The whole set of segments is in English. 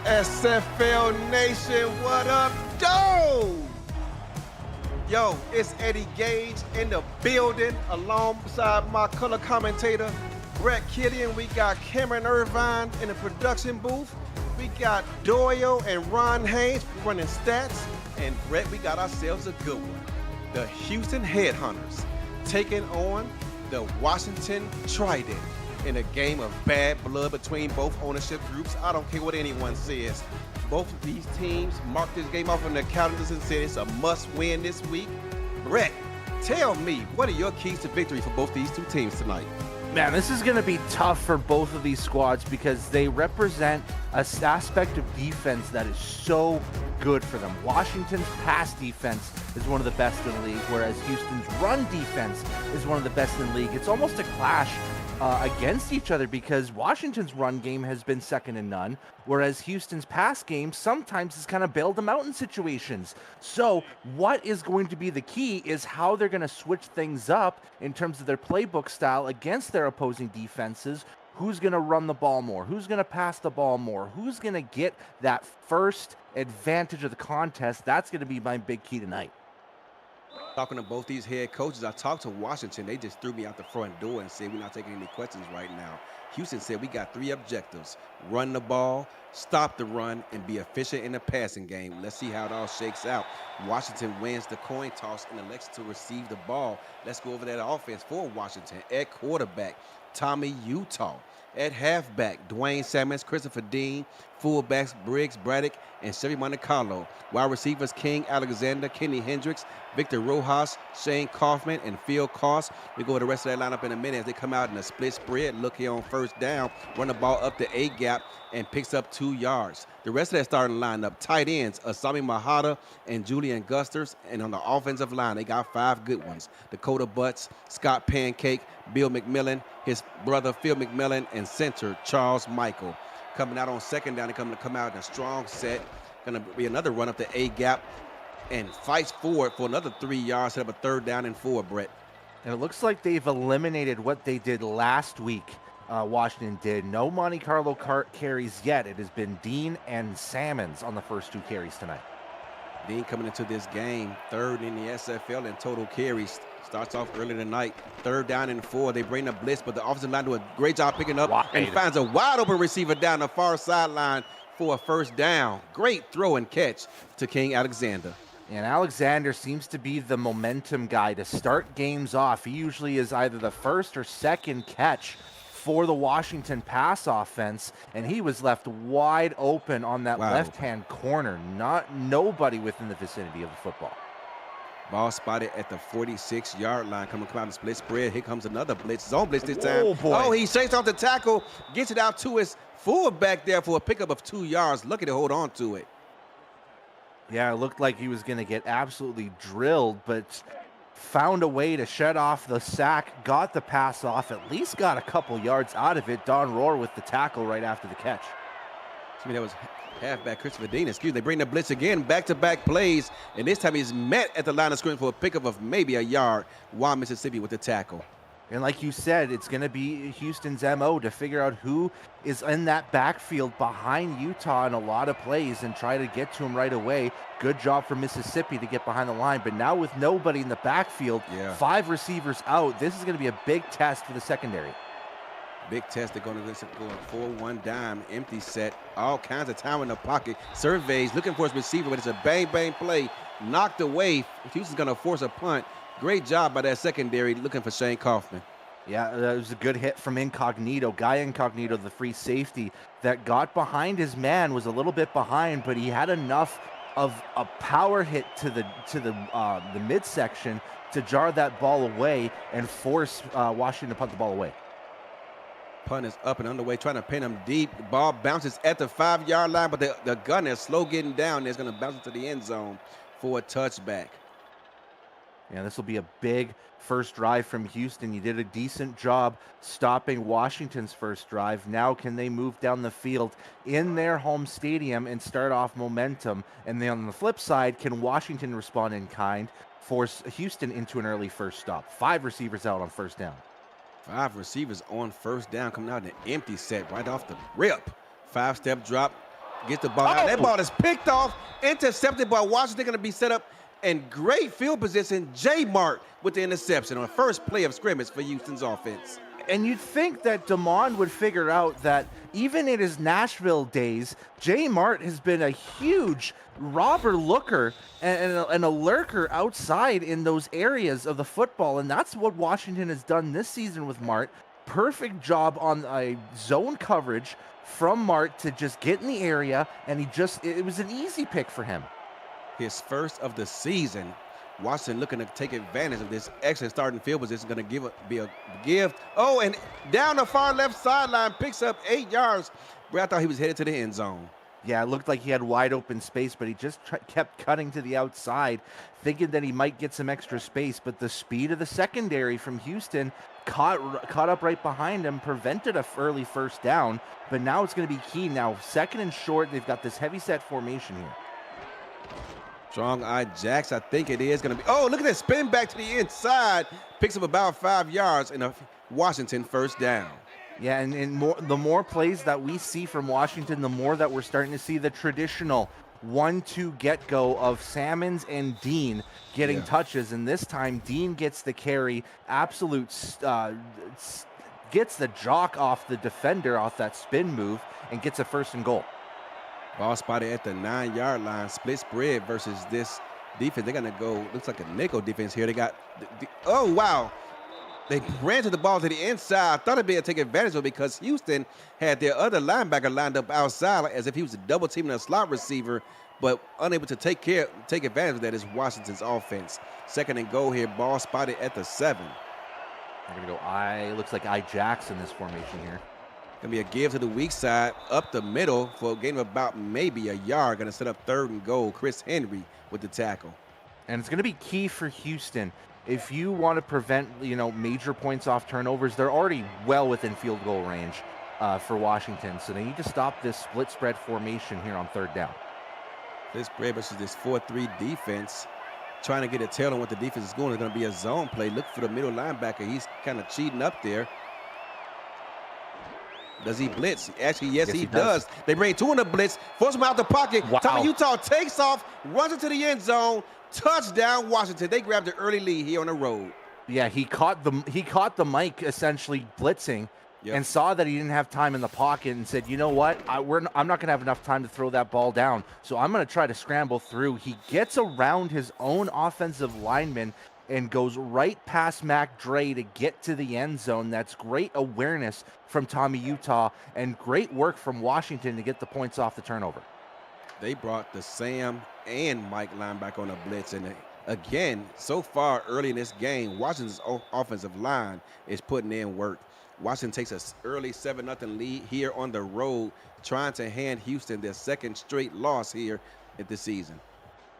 SFL Nation, what up, doe? Yo, it's Eddie Gage in the building alongside my color commentator, Brett Killian. We got Cameron Irvine in the production booth. We got Doyle and Ron Haynes running stats. And Brett, we got ourselves a good one. The Houston Headhunters taking on the Washington Trident in a game of bad blood between both ownership groups. I don't care what anyone says. Both of these teams marked this game off on their calendars and said it's a must-win this week. Brett, tell me, what are your keys to victory for both these two teams tonight? Man, this is going to be tough for both of these squads because they represent an aspect of defense that is so good for them. Washington's pass defense is one of the best in the league, whereas Houston's run defense is one of the best in the league. It's almost a clash against each other because Washington's run game has been second to none, whereas Houston's pass game sometimes has kind of bailed them out in situations. So what is going to be the key is how they're going to switch things up in terms of their playbook style against their opposing defenses. Who's going to run the ball more? Who's going to pass the ball more? Who's going to get that first advantage of the contest? That's going to be my big key tonight. Talking to both these head coaches, I talked to Washington. They just threw me out the front door and said we're not taking any questions right now. Houston said we got three objectives: run the ball, stop the run, and be efficient in the passing game. Let's see how it all shakes out. Washington wins the coin toss and elects to receive the ball. Let's go over that offense for Washington. At quarterback, Tommy Utah. At halfback, Dwayne Samuels, Christopher Dean. Fullbacks, Briggs, Braddock, and Chevy Monte Carlo. Wide receivers, King Alexander, Kenny Hendricks, Victor Rojas, Shane Kaufman, and Phil Koss. We go to the rest of that lineup in a minute as they come out in a split spread. Look here on first down, run the ball up the A-gap, and picks up 2 yards. The rest of that starting lineup, tight ends, Asami Mahata and Julian Gusters. And on the offensive line, they got 5 good ones: Dakota Butts, Scott Pancake, Bill McMillan, his brother Phil McMillan, and center Charles Michael. Coming out on second down, they're going to come out in a strong set. Going to be another run up the A-gap and fights forward for another 3 yards, set up a third down and 4, Brett. And it looks like they've eliminated what they did last week. Washington did. No Monte Carlo carries yet. It has been Dean and Salmons on the first 2 carries tonight. Dean coming into this game, third in the SFL in total carries. Starts off early tonight, third down and 4. They bring the blitz, but the offensive line do a great job picking up and finds a wide open receiver down the far sideline for a first down. Great throw and catch to King Alexander. And Alexander seems to be the momentum guy to start games off. He usually is either the first or second catch for the Washington pass offense, and he was left wide open on that left-hand corner. Nobody within the vicinity of the football. Ball spotted at the 46-yard line. Come out and split spread. Here comes another blitz. Zone blitz this time. Oh, boy. Oh, he shakes off the tackle, gets it out to his fullback there for a pickup of 2 yards. Lucky to hold on to it. Yeah, it looked like he was going to get absolutely drilled, but found a way to shut off the sack, got the pass off, at least got a couple yards out of it. Don Rohr with the tackle right after the catch. That was halfback Christopher Dean. They bring the blitz again, back-to-back plays, and this time he's met at the line of scrimmage for a pickup of maybe a yard. Wild Mississippi with the tackle. And like you said, it's going to be Houston's MO to figure out who is in that backfield behind Utah in a lot of plays and try to get to him right away. Good job for Mississippi to get behind the line. But now with nobody in the backfield, 5 receivers out, this is going to be a big test for the secondary. Big test. They're going to go 4-1 dime, empty set, all kinds of time in the pocket. Surveys, looking for his receiver, but it's a bang-bang play. Knocked away. Houston's going to force a punt. Great job by that secondary looking for Shane Kaufman. Yeah, that was a good hit from Incognito. Guy Incognito, the free safety that got behind his man, was a little bit behind, but he had enough of a power hit to the midsection to jar that ball away and force Washington to punt the ball away. Punt is up and underway, trying to pin him deep. The ball bounces at the 5-yard line, but the gunner is slow getting down. It's going to bounce into the end zone for a touchback. Yeah, this will be a big first drive from Houston. You did a decent job stopping Washington's first drive. Now can they move down the field in their home stadium and start off momentum? And then on the flip side, can Washington respond in kind, force Houston into an early first stop? 5 receivers out on first down. 5 receivers on first down, coming out in an empty set right off the rip. 5-step drop. Gets the ball out. That Oh! ball is picked off, intercepted by Washington. Going to be set up in great field position. J. Mart with the interception on the first play of scrimmage for Houston's offense. And you'd think that DeMond would figure out that even in his Nashville days, J. Mart has been a huge robber looker and a lurker outside in those areas of the football. And that's what Washington has done this season with Mart. Perfect job on a zone coverage from Mart to just get in the area. And it was an easy pick for him. His first of the season. Washington looking to take advantage of this excellent starting field position. Going to be a give. Oh, and down the far left sideline, picks up 8 yards. Bro, I thought he was headed to the end zone. Yeah, it looked like he had wide open space, but he just kept cutting to the outside, thinking that he might get some extra space. But the speed of the secondary from Houston caught up right behind him, prevented a early first down. But now it's going to be key. Now, second and short, they've got this heavy set formation here. Strong-eye Jacks, I think it is going to be. Oh, look at that spin back to the inside. Picks up about 5 yards and a Washington first down. Yeah, and the more plays that we see from Washington, the more that we're starting to see the traditional 1-2 get-go of Salmons and Dean getting touches. And this time, Dean gets the carry, gets the jock off the defender off that spin move, and gets a first and goal. Ball spotted at the 9-yard line. Split spread versus this defense. They're going to go, looks like a nickel defense here. They got, oh, wow. They ran to the ball to the inside. I thought they'd be able to take advantage of it because Houston had their other linebacker lined up outside as if he was a double teaming a slot receiver, but unable to take advantage of that is Washington's offense. Second and goal here. Ball spotted at the 7. They're going to go looks like Jax in this formation here. Going to be a give to the weak side, up the middle for a gain of about maybe a yard. Going to set up third and goal. Chris Henry with the tackle. And it's going to be key for Houston. If you want to prevent, major points off turnovers, they're already well within field goal range for Washington. So they need to stop this split spread formation here on third down. This spread versus this 4-3 defense. Trying to get a tail on what the defense is going. It's going to be a zone play. Look for the middle linebacker. He's kind of cheating up there. Does he blitz? Actually, yes, he does. They bring 2 in the blitz, force him out the pocket. Wow. Tommy Utah takes off, runs into the end zone. Touchdown, Washington. They grabbed the early lead here on the road. Yeah, he caught the mic essentially blitzing and saw that he didn't have time in the pocket and said, you know what, I'm not going to have enough time to throw that ball down, so I'm going to try to scramble through. He gets around his own offensive lineman and goes right past Mac Dre to get to the end zone. That's great awareness from Tommy Utah and great work from Washington to get the points off the turnover. They brought the Sam and Mike linebacker on a blitz. And again, so far early in this game, Washington's offensive line is putting in work. Washington takes an early 7-0 lead here on the road, trying to hand Houston their second straight loss here at the season.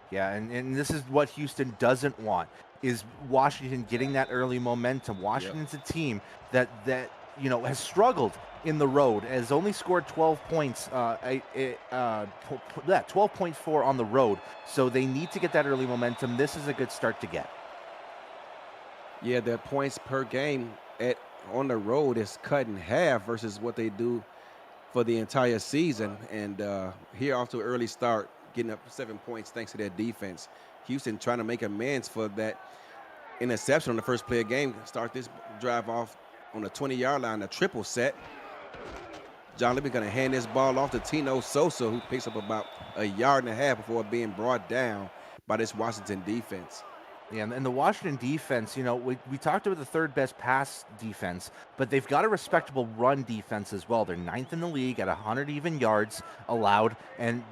Yeah, and this is what Houston doesn't want, is Washington getting that early momentum. Washington's a team that has struggled in the road, has only scored 12 points, 12.4 on the road. So they need to get that early momentum. This is a good start to get. Yeah, their points per game on the road is cut in half versus what they do for the entire season. And here off to an early start, getting up 7 points thanks to their defense. Houston trying to make amends for that interception on the first play of game. Start this drive off on the 20-yard line, a triple set. John Libby going to hand this ball off to Tino Sosa, who picks up about a yard and a half before being brought down by this Washington defense. Yeah, and the Washington defense, we talked about the third best pass defense, but they've got a respectable run defense as well. They're 9th in the league at 100 even yards allowed, and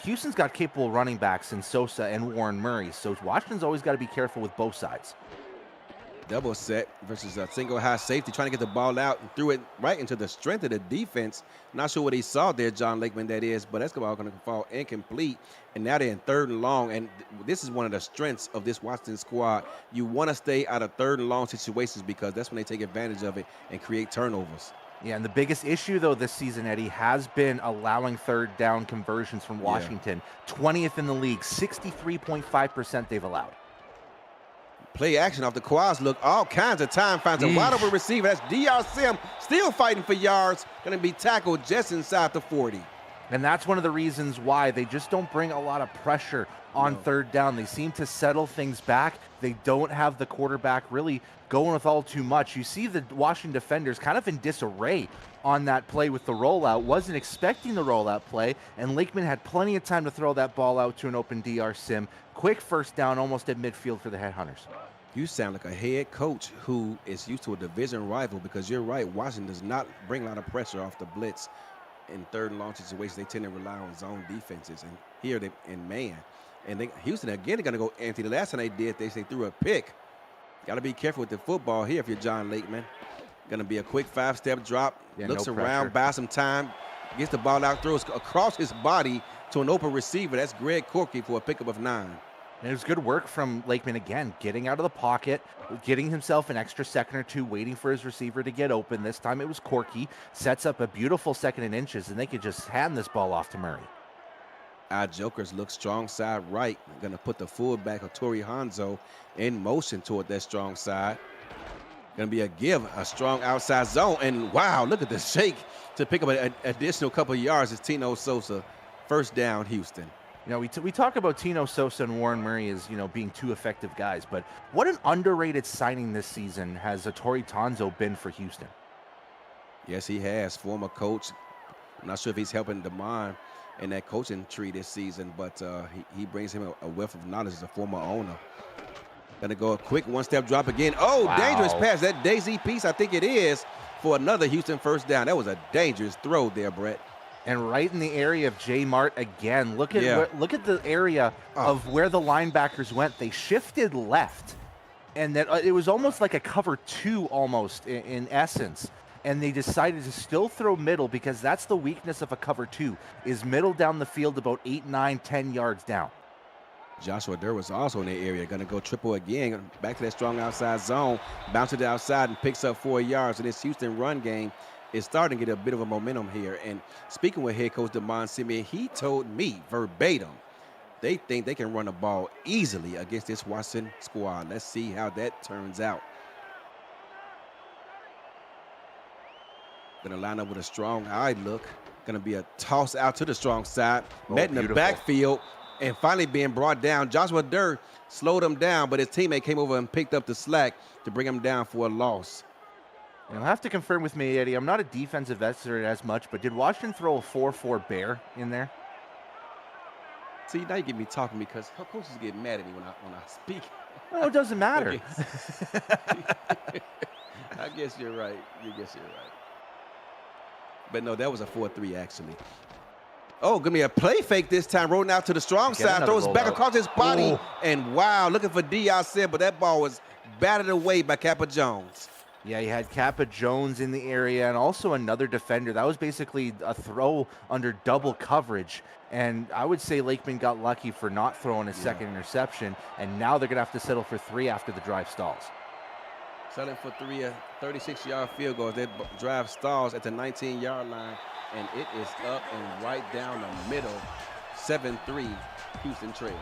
Houston's got capable running backs in Sosa and Warren Murray, so Washington's always got to be careful with both sides. Double set versus a single high safety, trying to get the ball out and threw it right into the strength of the defense. Not sure what he saw there, John Lakeman, that is, but that's going to fall incomplete. And now they're in 3rd and long, and this is one of the strengths of this Washington squad. You want to stay out of 3rd and long situations because that's when they take advantage of it and create turnovers. Yeah, and the biggest issue, though, this season, Eddie, has been allowing third down conversions from Washington. 20th in the league, 63.5% they've allowed. Play action off the quads. Look, all kinds of time. Finds a wide open receiver. That's D.R. Sim still fighting for yards. Going to be tackled just inside the 40. And that's one of the reasons why they just don't bring a lot of pressure on No. third down. They seem to settle things back. They don't have the quarterback really going with all too much. You see the Washington defenders kind of in disarray on that play with the rollout. Wasn't expecting the rollout play, and Lakeman had plenty of time to throw that ball out to an open DR sim. Quick first down almost at midfield for the Headhunters. You sound like a head coach who is used to a division rival, because you're right. Washington does not bring a lot of pressure off the blitz. In third and long situations, they tend to rely on zone defenses, and here they in man. And Houston again, they're going to go empty. The last time they did, they threw a pick. Got to be careful with the football here if you're John Lakeman. Going to be a quick 5-step drop. Yeah, looks no around, buys some time, gets the ball out, throws across his body to an open receiver. That's Greg Corky for a pickup of 9. And it was good work from Lakeman again, getting out of the pocket, getting himself an extra second or two, waiting for his receiver to get open. This time it was Corky, sets up a beautiful 2nd and inches, and they could just hand this ball off to Murray. Our Jokers look strong side right. Going to put the fullback, Tori Hanzo, in motion toward that strong side. Going to be a give, a strong outside zone. And wow, look at the shake to pick up an additional couple of yards. It's Tino Sosa. First down, Houston. You know, we talk about Tino Sosa and Warren Murray as, you know, being two effective guys, but what an underrated signing this season has Tori Tonzo been for Houston. Yes, he has. Former coach. I'm not sure if he's helping DeMond in that coaching tree this season, but he brings him a wealth of knowledge as a former owner. Gonna go a quick 1-step drop again. Oh, wow. Dangerous pass. That Daisy piece, I think it is, for another Houston first down. That was a dangerous throw there, Brett. And right in the area of J Mart again. Look at look at the area of where the linebackers went. They shifted left, and that it was almost like a cover 2 almost in essence. And they decided to still throw middle, because that's the weakness of a cover 2, is middle down the field about 8, 9, 10 yards down. Joshua Durr was also in the area. Going to go triple again. Back to that strong outside zone. Bounces it outside and picks up 4 yards. And this Houston run game is starting to get a bit of a momentum here. And speaking with head coach DeMond Simeon, he told me verbatim, they think they can run the ball easily against this Washington squad. Let's see how that turns out. Going to line up with a strong eye look. Going to be a toss out to the strong side. Met in the backfield and finally being brought down. Joshua Durr slowed him down, but his teammate came over and picked up the slack to bring him down for a loss. You'll have to confirm with me, Eddie. I'm not a defensive expert as much, but did Washington throw a 4-4 bear in there? See, now you get me talking, because coaches get mad at me when I speak. No, it doesn't matter. I guess you're right. But no, that was a 4-3 actually. Oh, gonna be a play fake this time. Rolling out to the strong side, throws back across his body, and wow, looking for D.I. but that ball was batted away by Kappa Jones. Yeah, you had Kappa Jones in the area and also another defender. That was basically a throw under double coverage. And I would say Lakeman got lucky for not throwing his second interception. And now they're going to have to settle for 3 after the drive stalls. Settling for 3, a 36-yard field goal. That drive stalls at the 19-yard line. And it is up and right down the middle. 7-3, Houston trails.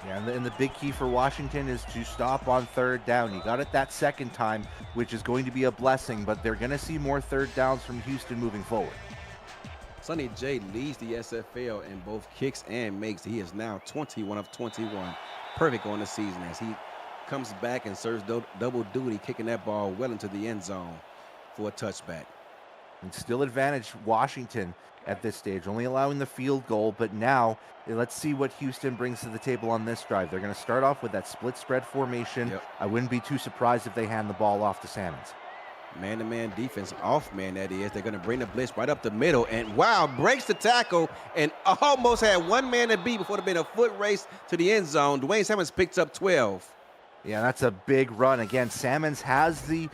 Yeah, and the big key for Washington is to stop on third down. You got it that second time, which is going to be a blessing, but they're going to see more third downs from Houston moving forward. Sonny J leads the SFL in both kicks and makes. He is now 21 of 21. Perfect on the season as he comes back and serves double duty, kicking that ball well into the end zone for a touchback. And still advantage Washington at this stage, only allowing the field goal, but now let's see what Houston brings to the table on this drive. They're going to start off with that split spread formation. Yep. I wouldn't be too surprised if they hand the ball off to Salmons. Man-to-man defense, off man that is. They're going to bring the blitz right up the middle, and wow, breaks the tackle and almost had one man to beat before there been a foot race to the end zone. Dwayne Salmons picks up 12. Yeah, that's a big run. Again, Salmons has the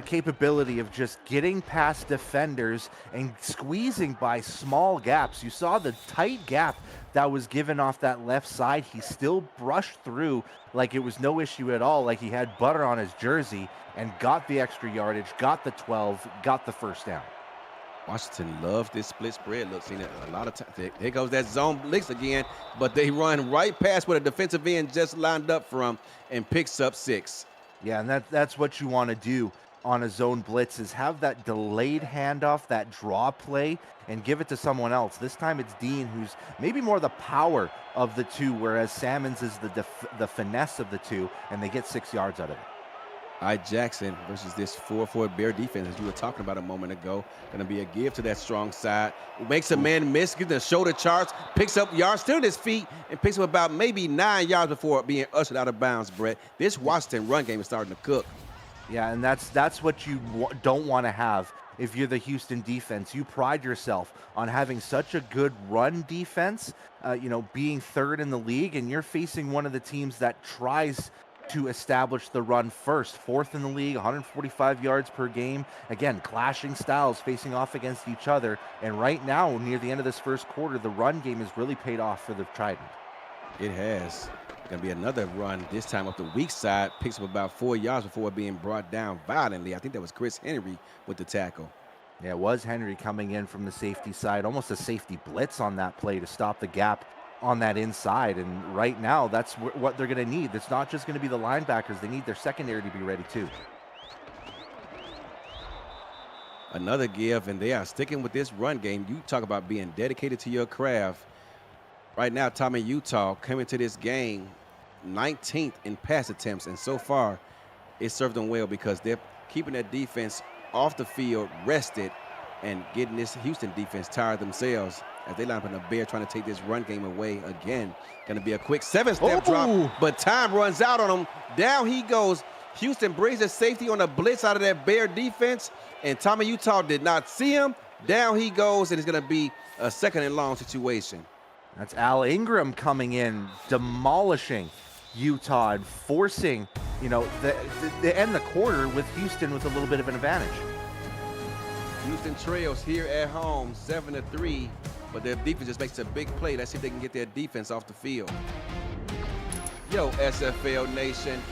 capability of just getting past defenders and squeezing by small gaps. You saw the tight gap that was given off that left side. He still brushed through like it was no issue at all, like he had butter on his jersey, and got the extra yardage, got the 12, got the first down. Washington loved this split spread. Look, seen it a lot of times. Here goes that zone blitz again, but they run right past where the defensive end just lined up from and picks up 6. Yeah, and that's what you want to do. on a zone blitz is have that delayed handoff, that draw play, and give it to someone else. This time it's Dean, who's maybe more the power of the two, whereas Salmons is the finesse of the two, and they get 6 yards out of it. Jackson versus this 4-4 Bear defense, as you were talking about a moment ago. Going to be a give to that strong side. Makes a man miss, gives the shoulder charge, picks up yards, still on his feet, and picks up about maybe 9 yards before being ushered out of bounds, Brett. This Washington run game is starting to cook. Yeah, and that's what you don't want to have if you're the Houston defense. You pride yourself on having such a good run defense, being third in the league, and you're facing one of the teams that tries to establish the run first. Fourth in the league, 145 yards per game. Again, clashing styles facing off against each other. And right now, near the end of this first quarter, the run game has really paid off for the Trident. It has. Going to be another run, this time up the weak side. Picks up about 4 yards before being brought down violently. I think that was Chris Henry with the tackle. Yeah, it was Henry coming in from the safety side. Almost a safety blitz on that play to stop the gap on that inside. And right now, that's what they're going to need. It's not just going to be the linebackers. They need their secondary to be ready too. Another give, and they are sticking with this run game. You talk about being dedicated to your craft. Right now, Tommy Utah coming to this game 19th in pass attempts, and so far it served them well because they're keeping that defense off the field, rested, and getting this Houston defense tired themselves as they line up in a bear trying to take this run game away again. Going to be a quick 7-step drop, but time runs out on him. Down he goes. Houston brings the safety on a blitz out of that Bear defense, and Tommy Utah did not see him. Down he goes, and it's going to be a 2nd and long situation. That's Al Ingram coming in, demolishing Utah and forcing, the end the quarter with Houston with a little bit of an advantage. Houston trails here at home, 7-3, but their defense just makes a big play. Let's see if they can get their defense off the field. Yo, SFL Nation.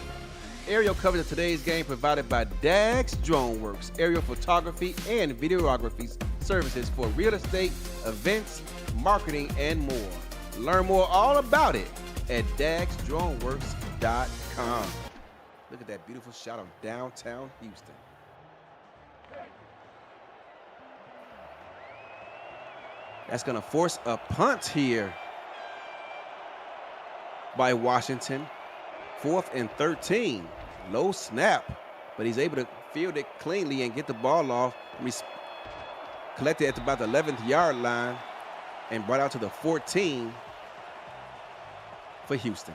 Aerial coverage of today's game provided by Dax Drone Works, aerial photography and videography services for real estate, events, marketing, and more. Learn more all about it at daxdroneworks.com. Look at that beautiful shot of downtown Houston. That's going to force a punt here by Washington. 4th and 13. Low snap, but he's able to field it cleanly and get the ball off. Collected at about the 11th yard line and brought out to the 14 for Houston.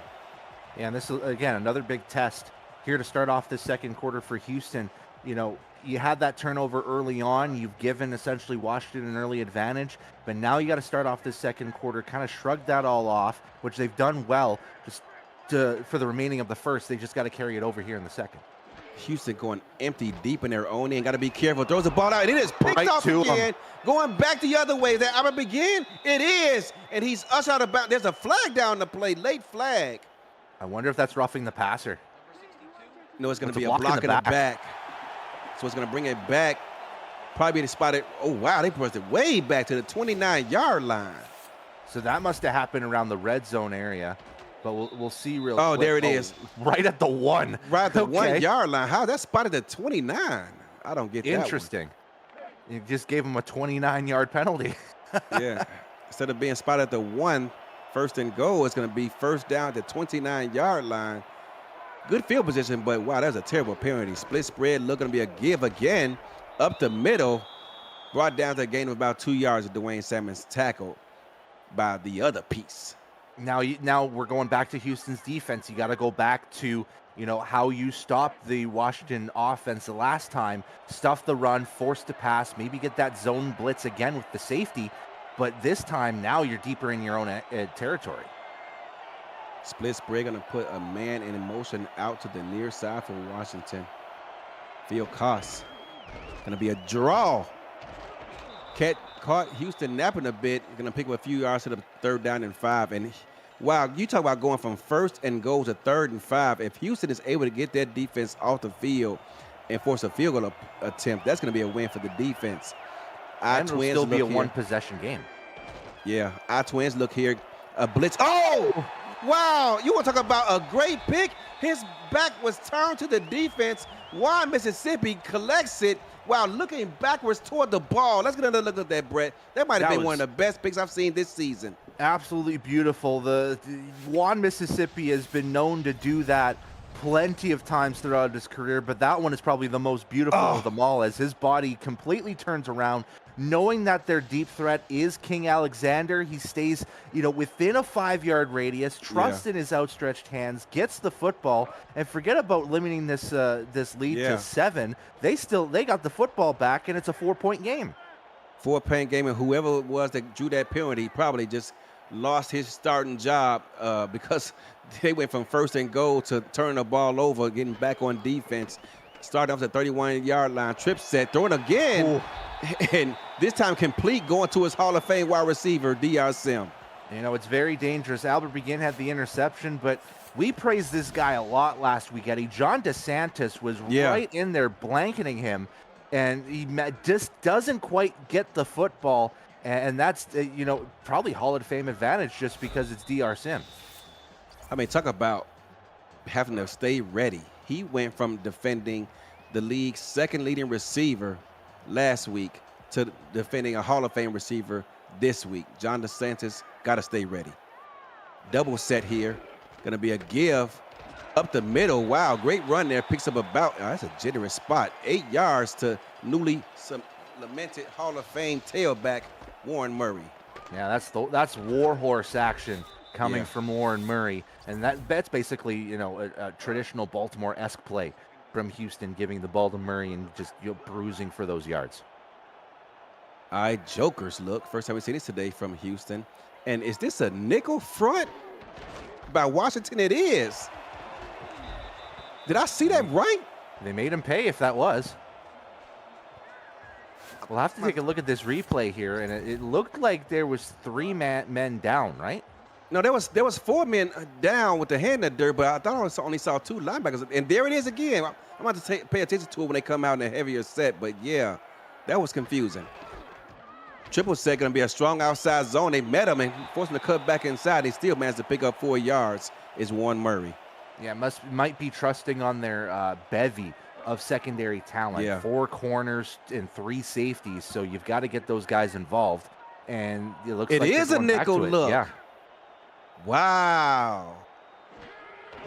Yeah, and this is, again, another big test here to start off this second quarter for Houston. You had that turnover early on. You've given essentially Washington an early advantage, but now you got to start off this second quarter, kind of shrug that all off, which they've done well. For the remaining of the first, they just got to carry it over here in the second. Houston going empty deep in their own end. Got to be careful. Throws the ball out, and it is picked off again. Going back the other way. Is that I'm going to begin? It is, and he's ushered out of bounds. There's a flag down the play, late flag. I wonder if that's roughing the passer. No, it's going to be a block in the back. So it's going to bring it back. Probably be spotted. Oh, wow, they pushed it way back to the 29-yard line. So that must have happened around the red zone area. But we'll see real quick. Oh, there it is. Right at the 1. Right at the 1-yard line. How that spotted at 29? I don't get that. Interesting. You just gave him a 29-yard penalty. Yeah. Instead of being spotted at the 1, 1st and goal, it's going to be first down at the 29-yard line. Good field position, but wow, that's a terrible penalty. Split spread, looking to be a give again. Up the middle. Brought down to a gain of about 2 yards of Dwayne Salmon's tackle by the other piece. Now we're going back to Houston's defense. You got to go back to, how you stopped the Washington offense the last time. Stuff the run, force to pass, maybe get that zone blitz again with the safety. But this time, now you're deeper in your own territory. Split spread going to put a man in motion out to the near side for Washington. Field costs. Going to be a draw. Caught Houston napping a bit. Going to pick up a few yards to the 3rd down and 5. And wow, you talk about going from 1st and goal to 3rd and 5. If Houston is able to get their defense off the field and force a field goal attempt, that's going to be a win for the defense. And it'll still be a one-possession game. Yeah, our Twins look here. A blitz. Oh, wow. You want to talk about a great pick? His back was turned to the defense, Why Mississippi collects it while looking backwards toward the ball. Let's get another look at that, Brett. That might have been one of the best picks I've seen this season. Absolutely beautiful. The Juan Mississippi has been known to do that plenty of times throughout his career, but that one is probably the most beautiful of them all, as his body completely turns around. Knowing that their deep threat is King Alexander, he stays, within a 5-yard radius, trusts in his outstretched hands, gets the football, and forget about limiting this lead to 7. They got the football back, and it's a 4-point game. 4-point game, and whoever it was that drew that penalty probably just lost his starting job because they went from 1st and goal to turning the ball over, getting back on defense. Started off the 31-yard line, trip set, throwing again. Ooh. And this time complete, going to his Hall of Fame wide receiver, DR Sim. It's very dangerous. Albert Begin had the interception, but we praised this guy a lot last week, Eddie. John DeSantis was right in there blanketing him, and he just doesn't quite get the football, and that's, probably Hall of Fame advantage just because it's DR Sim. I mean, talk about having to stay ready. He went from defending the league's 2nd leading receiver last week to defending a Hall of Fame receiver this week. John DeSantis got to stay ready. Double set here. Going to be a give up the middle. Wow, great run there. Picks up about, that's a generous spot. 8 yards to newly lamented Hall of Fame tailback Warren Murray. Yeah, that's warhorse action coming from Warren Murray. And that's basically, a traditional Baltimore-esque play from Houston, giving the ball to Murray and just bruising for those yards. Joker's look. First time we've seen this today from Houston. And is this a nickel front by Washington? It is. Did I see that right? They made him pay if that was. We'll have to take a look at this replay here, and it looked like there was 3 men down, right? No, there was 4 men down with the hand in the dirt, but I thought I only saw 2 linebackers. And there it is again. I'm going to pay attention to it when they come out in a heavier set, but yeah, that was confusing. Triple set going to be a strong outside zone. They met him and forced him to cut back inside. They still managed to pick up 4 yards. Is Warren Murray. Yeah, might be trusting on their bevy of secondary talent. 4 corners and 3 safeties, so you've got to get those guys involved. And it looks like it is a nickel look. Yeah. Wow.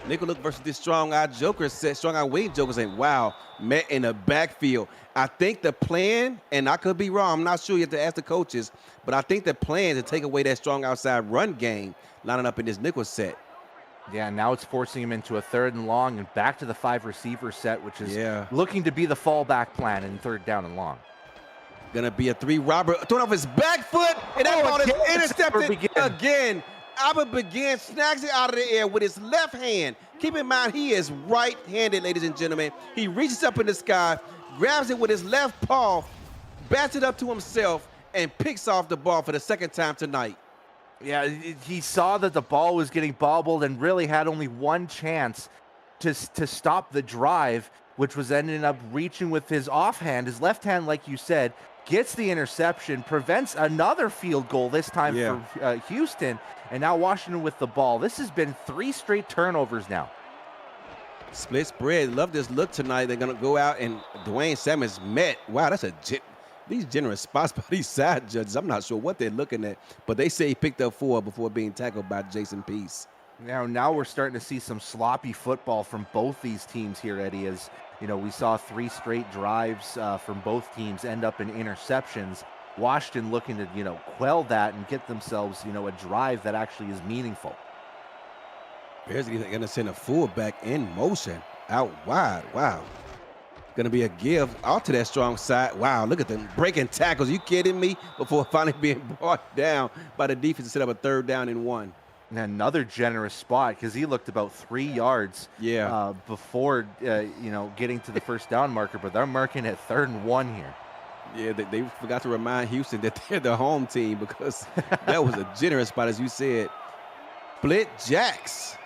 Nickel look versus this strong-eyed Joker set. Strong-eyed wing Joker saying, wow, met in the backfield. I think the plan, and I could be wrong, I'm not sure, you have to ask the coaches, but I think the plan is to take away that strong outside run game, lining up in this nickel set. Yeah, now it's forcing him into a 3rd and long and back to the 5 receiver set, which is looking to be the fallback plan in 3rd down and long. Gonna be a 3 robber, throwing off his back foot, and that ball is intercepted again. Albert Begin snags it out of the air with his left hand. Keep in mind, he is right-handed, ladies and gentlemen. He reaches up in the sky, grabs it with his left paw, bats it up to himself, and picks off the ball for the 2nd time tonight. Yeah, he saw that the ball was getting bobbled and really had only one chance to stop the drive, which was ending up reaching with his offhand, his left hand, like you said, gets the interception, prevents another field goal, this time for Houston, and now Washington with the ball. This has been 3 straight turnovers now. Split spread. Love this look tonight. They're going to go out, and Dwayne Salmons met. Wow, that's these generous spots by these side judges. I'm not sure what they're looking at, but they say he picked up 4 before being tackled by Jason Peace. Now we're starting to see some sloppy football from both these teams here, Eddie, as we saw 3 straight drives from both teams end up in interceptions. Washington looking to, quell that and get themselves, a drive that actually is meaningful. Bears are going to send a fullback in motion out wide. Wow. Going to be a give out to that strong side. Wow, look at them breaking tackles. You kidding me? Before finally being brought down by the defense to set up a 3rd down and 1. And another generous spot because he looked about 3 yards before, getting to the 1st down marker, but they're marking at 3rd and 1 here. Yeah, they forgot to remind Houston that they're the home team because that was a generous spot, as you said. Split jacks.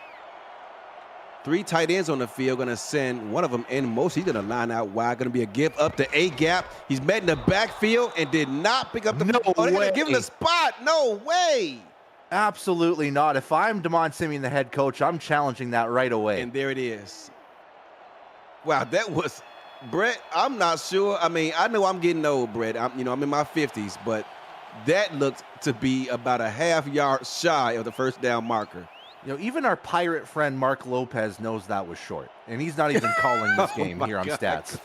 3 tight ends on the field, going to send one of them in motion. He's going to line out wide. Going to be a give up to A-gap. He's met in the backfield and did not pick up the ball. They're going to give him the spot. No way. Absolutely not. If I'm DeMond Simeon, the head coach, I'm challenging that right away. And there it is. Wow, that was Brett, I'm not sure. I mean, I know I'm getting old, Brett. I'm in my 50s, but that looked to be about a half yard shy of the first down marker. Even our pirate friend Mark Lopez knows that was short, and he's not even calling this Oh game my here on God. stats.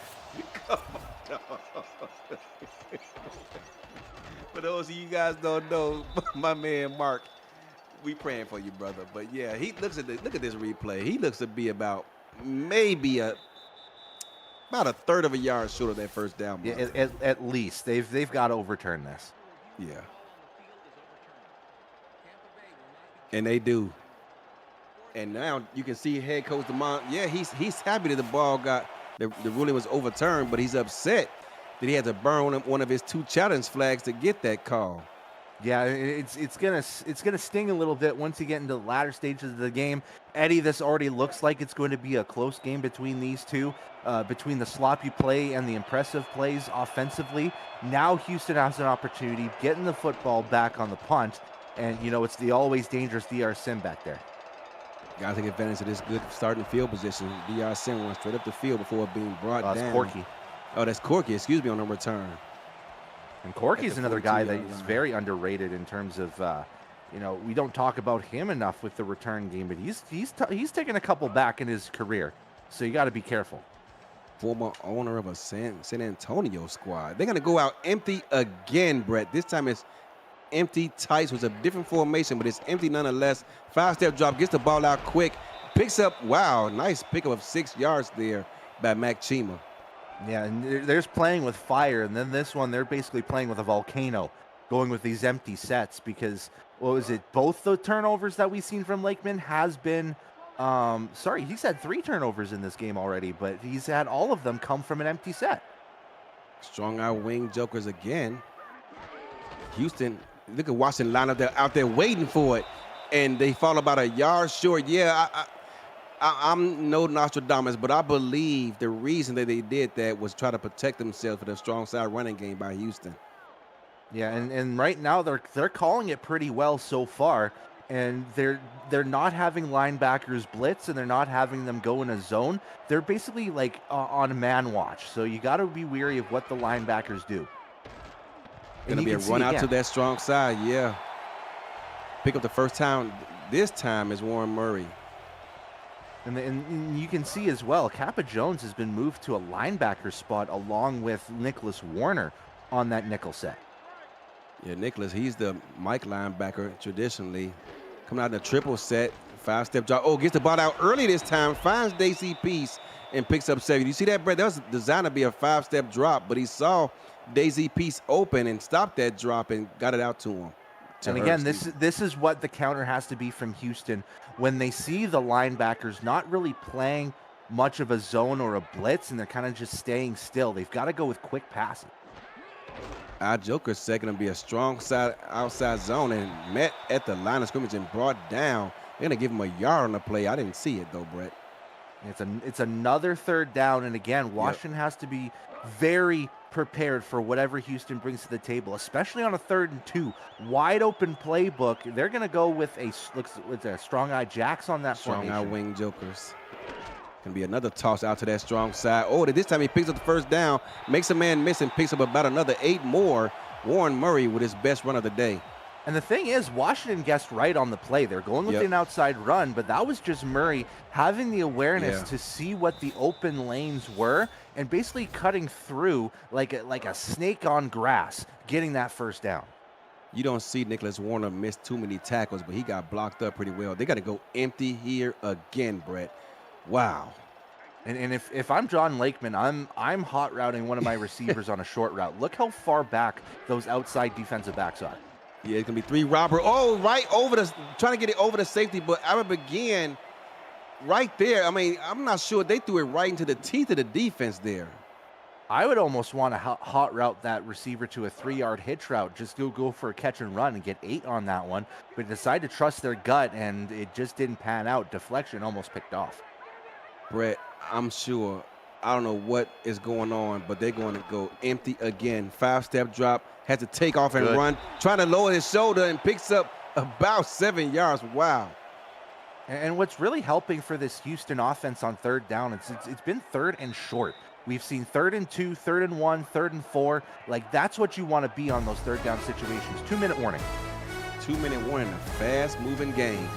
For those of you guys don't know, my man Mark, we praying for you, brother. But yeah, he looks at look at this replay. He looks to be about maybe about a third of a yard short of that first down Yeah, marker. at least they've got to overturn this. Yeah. And they do. And now you can see head coach DeMond. Yeah, he's happy that the ball got the ruling was overturned, but he's upset that he had to burn one of his 2 challenge flags to get that call. Yeah, it's gonna sting a little bit once you get into the latter stages of the game. Eddie, this already looks like it's going to be a close game between these two, between the sloppy play and the impressive plays offensively. Now Houston has an opportunity getting the football back on the punt, and it's the always dangerous DR Sim back there. Got to take advantage of this good starting field position. DR Sim went straight up the field before being brought down. That's Corky. Oh, that's Corky. Excuse me, on the return. And Corky's another guy that is line. very underrated in terms of, we don't talk about him enough with the return game, but he's taken a couple back in his career, so you got to be careful. Former owner of a San Antonio squad. They're going to go out empty again, Brett. This time it's empty tights with a different formation, but it's empty nonetheless. 5-step drop, gets the ball out quick, picks up, wow, nice pickup of 6 yards there by Mac Chima. Yeah, and there's playing with fire, and then this one, they're basically playing with a volcano, going with these empty sets because, what was it, both the turnovers that we've seen from Lakeman has been, he's had 3 turnovers in this game already, but he's had all of them come from an empty set. Strong out wing jokers again. Houston, look at Washington line up there, out there waiting for it, and they fall about a yard short. Yeah, I'm no Nostradamus, but I believe the reason that they did that was try to protect themselves for the strong side running game by Houston. Yeah, and right now they're calling it pretty well so far, and they're not having linebackers blitz, and they're not having them go in a zone. They're basically like on man watch, so you got to be weary of what the linebackers do. Gonna be a run out to that strong side, yeah. Pick up the first down. This time is Warren Murray. And you can see as well, Kappa Jones has been moved to a linebacker spot along with Nicholas Warner on that nickel set. Yeah, Nicholas, he's the Mike linebacker traditionally. Coming out in a triple set, 5-step drop. Oh, gets the ball out early this time, finds Daisy Peace and picks up 7. You see that, Brett? That was designed to be a 5-step drop, but he saw Daisy Peace open and stopped that drop and got it out to him. And again, this is what the counter has to be from Houston. When they see the linebackers not really playing much of a zone or a blitz, and they're kind of just staying still, they've got to go with quick passing. Our Joker's second to be a strong side outside zone and met at the line of scrimmage and brought down. They're going to give him a yard on the play. I didn't see it, though, Brett. It's another third down, and again, Washington has to be very prepared for whatever Houston brings to the table, especially on a 3rd and 2. Wide open playbook. They're going to go with a strong eye jacks on that strong formation. Eye wing jokers. Going to be another toss out to that strong side. Oh, this time he picks up the first down, makes a man miss, and picks up about another 8 more. Warren Murray with his best run of the day. And the thing is, Washington guessed right on the play. They're going with an outside run, but that was just Murray having the awareness to see what the open lanes were and basically cutting through like a snake on grass, getting that first down. You don't see Nicholas Warner miss too many tackles, but he got blocked up pretty well. They got to go empty here again, Brett. Wow. And if I'm John Lakeman, I'm hot routing one of my receivers on a short route. Look how far back those outside defensive backs are. Yeah, it's going to be 3 robber. Oh, right over trying to get it over the safety, but Arab again right there. I mean, I'm not sure. They threw it right into the teeth of the defense there. I would almost want to hot route that receiver to a 3-yard hitch route. Just go for a catch and run and get 8 on that one. But decide to trust their gut, and it just didn't pan out. Deflection almost picked off. Brett, I'm sure. I don't know what is going on, but they're going to go empty again. 5-step drop. Has to take off and run. Trying to lower his shoulder and picks up about 7 yards. Wow. And what's really helping for this Houston offense on 3rd down, it's been 3rd and short. We've seen 3rd and 2, 3rd and 1, 3rd and 4. Like, that's what you want to be on those third down situations. 2-minute warning. 2-minute warning, a fast-moving game.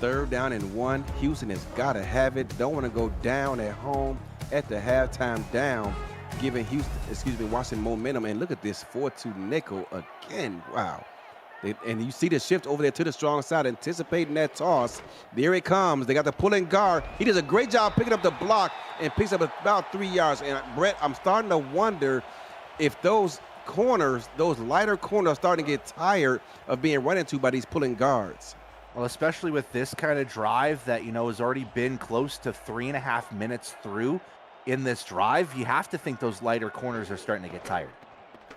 3rd down and 1. Houston has got to have it. Don't want to go down at home at the halftime down, giving Washington momentum. And look at this 4-2 nickel again. Wow. And you see the shift over there to the strong side, anticipating that toss. There it comes. They got the pulling guard. He does a great job picking up the block and picks up about 3 yards. And Brett, I'm starting to wonder if those corners, those lighter corners, are starting to get tired of being run into by these pulling guards. Well, especially with this kind of drive that, has already been close to 3.5 minutes through in this drive, you have to think those lighter corners are starting to get tired.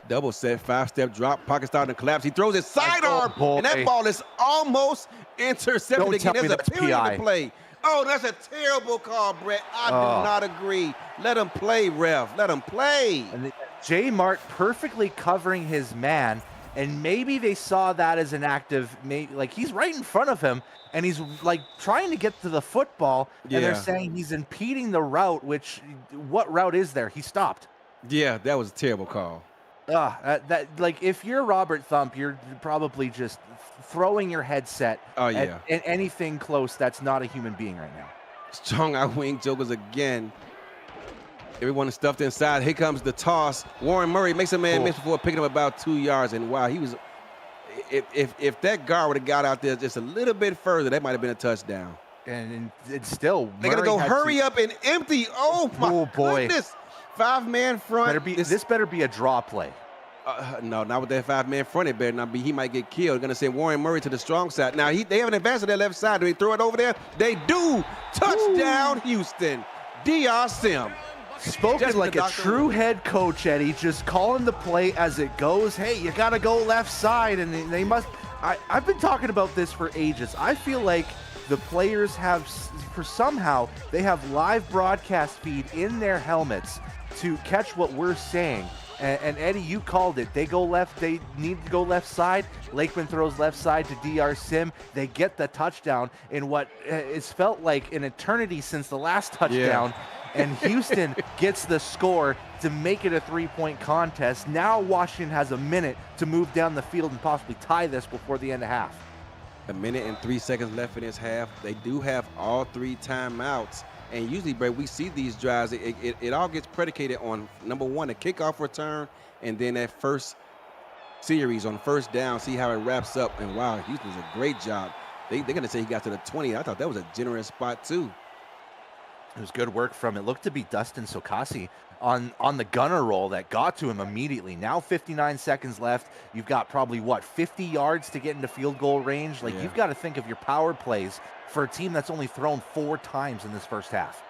Double set, 5-step drop, pocket starting to collapse. He throws his sidearm, and that ball is almost intercepted again. There's a period to play. Oh, that's a terrible call, Brett. I do not agree. Let him play, ref. Let him play. And J. Mart perfectly covering his man, and maybe they saw that as an act of, like, he's right in front of him, and he's, like, trying to get to the football, and they're saying he's impeding the route, which, what route is there? He stopped. Yeah, that was a terrible call. Like, if you're Robert Thump, you're probably just throwing your headset at anything close that's not a human being right now. Strong out wing jokers again. Everyone is stuffed inside. Here comes the toss. Warren Murray makes a man miss before picking up about 2 yards. And wow, he was. If that guard would have got out there just a little bit further, that might have been a touchdown. And it's still. They're gonna go hurry up and empty. Oh my goodness! 5-man front. This better be a draw play. No, not with that 5-man front. It better not be. He might get killed. Going to send Warren Murray to the strong side. Now, they have an advance to their left side. Do they throw it over there? They do. Touchdown, Houston. DR Sim. Spoken like a true head coach, Eddie. Just calling the play as it goes. Hey, you got to go left side. And they must. I've been talking about this for ages. I feel like the players have, somehow, they have live broadcast feed in their helmets to catch what we're saying. And Eddie, you called it. They go left. They need to go left side. Lakeman throws left side to DR Sim. They get the touchdown in what is felt like an eternity since the last touchdown. And Houston gets the score to make it a 3-point contest. Now Washington has a minute to move down the field and possibly tie this before the end of half. A minute and 3 seconds left in this half. They do have all 3 timeouts. And usually, Brett, we see these drives, it all gets predicated on, number one, a kickoff return, and then that first series on first down, see how it wraps up. And wow, Houston does a great job. They're going to say he got to the 20. I thought that was a generous spot, too. It was good work from, it looked to be Dustin Sokasi on the gunner roll that got to him immediately. Now 59 seconds left. You've got probably, 50 yards to get into field goal range? Like, you've got to think of your power plays for a team that's only thrown 4 times in this first half.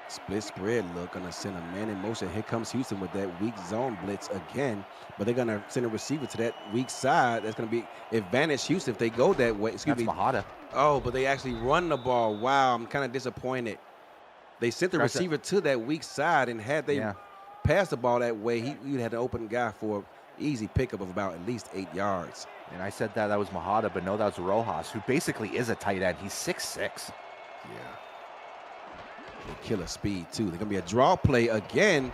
Split spread look, going to send a man in motion. Here comes Houston with that weak zone blitz again, but they're going to send a receiver to that weak side. That's going to be advantage Houston if they go that way. Excuse me. Mahada. Oh, but they actually run the ball. Wow, I'm kind of disappointed. They sent the receiver to that weak side, and had they passed the ball that way, he would have an open guy for an easy pickup of about at least 8 yards. And I said that was Mahada, but no, that was Rojas, who basically is a tight end. He's 6'6". Yeah. They killer speed, too. They're going to be a draw play again,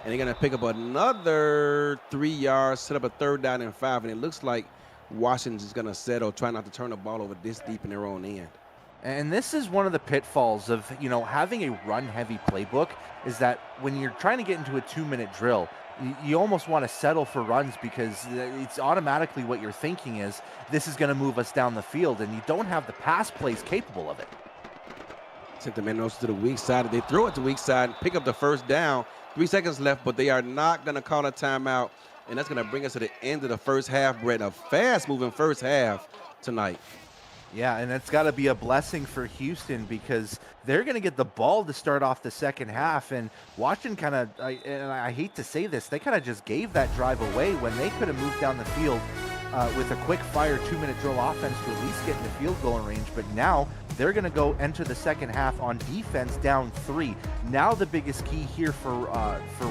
and they're going to pick up another 3 yards, set up a 3rd down and 5, and it looks like Washington's going to settle, try not to turn the ball over this deep in their own end. And this is one of the pitfalls of, having a run-heavy playbook, is that when you're trying to get into a 2-minute drill, you almost want to settle for runs because it's automatically what you're thinking is this is going to move us down the field, and you don't have the pass plays capable of it. Take the man to the weak side. They throw it to weak side, pick up the 1st down. 3 seconds left, but they are not going to call a timeout, and that's going to bring us to the end of the first half, Brett. A fast-moving first half tonight. Yeah, and it's got to be a blessing for Houston because they're going to get the ball to start off the second half. And Washington kind of, and I hate to say this, they kind of just gave that drive away when they could have moved down the field with a quick-fire 2-minute drill offense to at least get in the field goal range. But now they're going to go enter the second half on defense down 3. Now the biggest key here for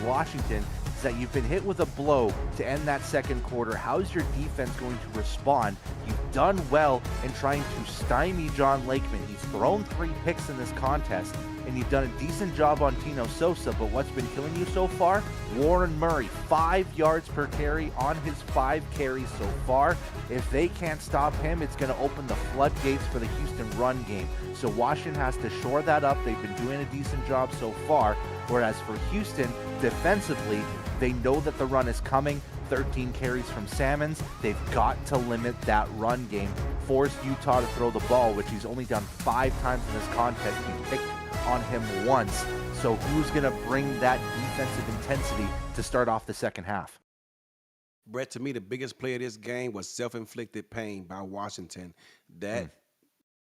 Washington is that you've been hit with a blow to end that second quarter. How's your defense going to respond? You've done well in trying to stymie John Lakeman. He's thrown 3 picks in this contest. and you've done a decent job on Tino Sosa, but what's been killing you so far? Warren Murray, 5 yards per carry on his 5 carries so far. If they can't stop him, it's going to open the floodgates for the Houston run game. So Washington has to shore that up. They've been doing a decent job so far, whereas for Houston, defensively, they know that the run is coming. 13 carries from Salmons. They've got to limit that run game, force Utah to throw the ball, which he's only done 5 times in this contest. He picked on him once. So who's going to bring that defensive intensity to start off the second half? Brett, to me, the biggest play of this game was self-inflicted pain by Washington.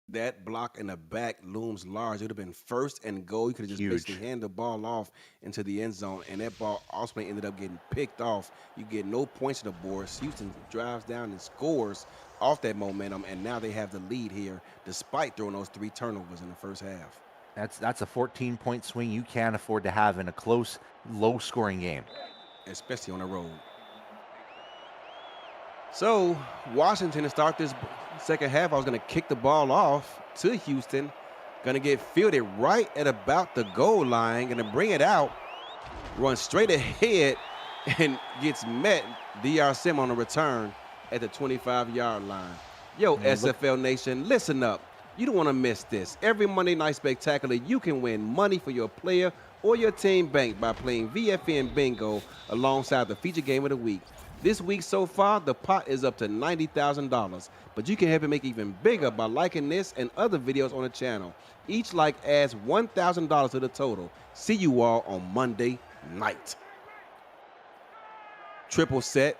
That block in the back looms large. It would have been 1st and goal. You could have just basically handed the ball off into the end zone, and that ball ultimately ended up getting picked off. You get no points to the board. Houston drives down and scores off that momentum, and now they have the lead here despite throwing those 3 turnovers in the first half. That's a 14-point swing you can't afford to have in a close, low-scoring game, especially on the road. So Washington to start this second half, I was going to kick the ball off to Houston. Going to get fielded right at about the goal line. Going to bring it out, run straight ahead, and gets met. DR Sim on the return at the 25-yard line. Yo, SFL Nation, listen up. You don't want to miss this. Every Monday Night Spectacular, you can win money for your player or your team bank by playing VFN Bingo alongside the feature game of the week. This week so far, the pot is up to $90,000, but you can help it make it even bigger by liking this and other videos on the channel. Each like adds $1,000 to the total. See you all on Monday night. Triple set.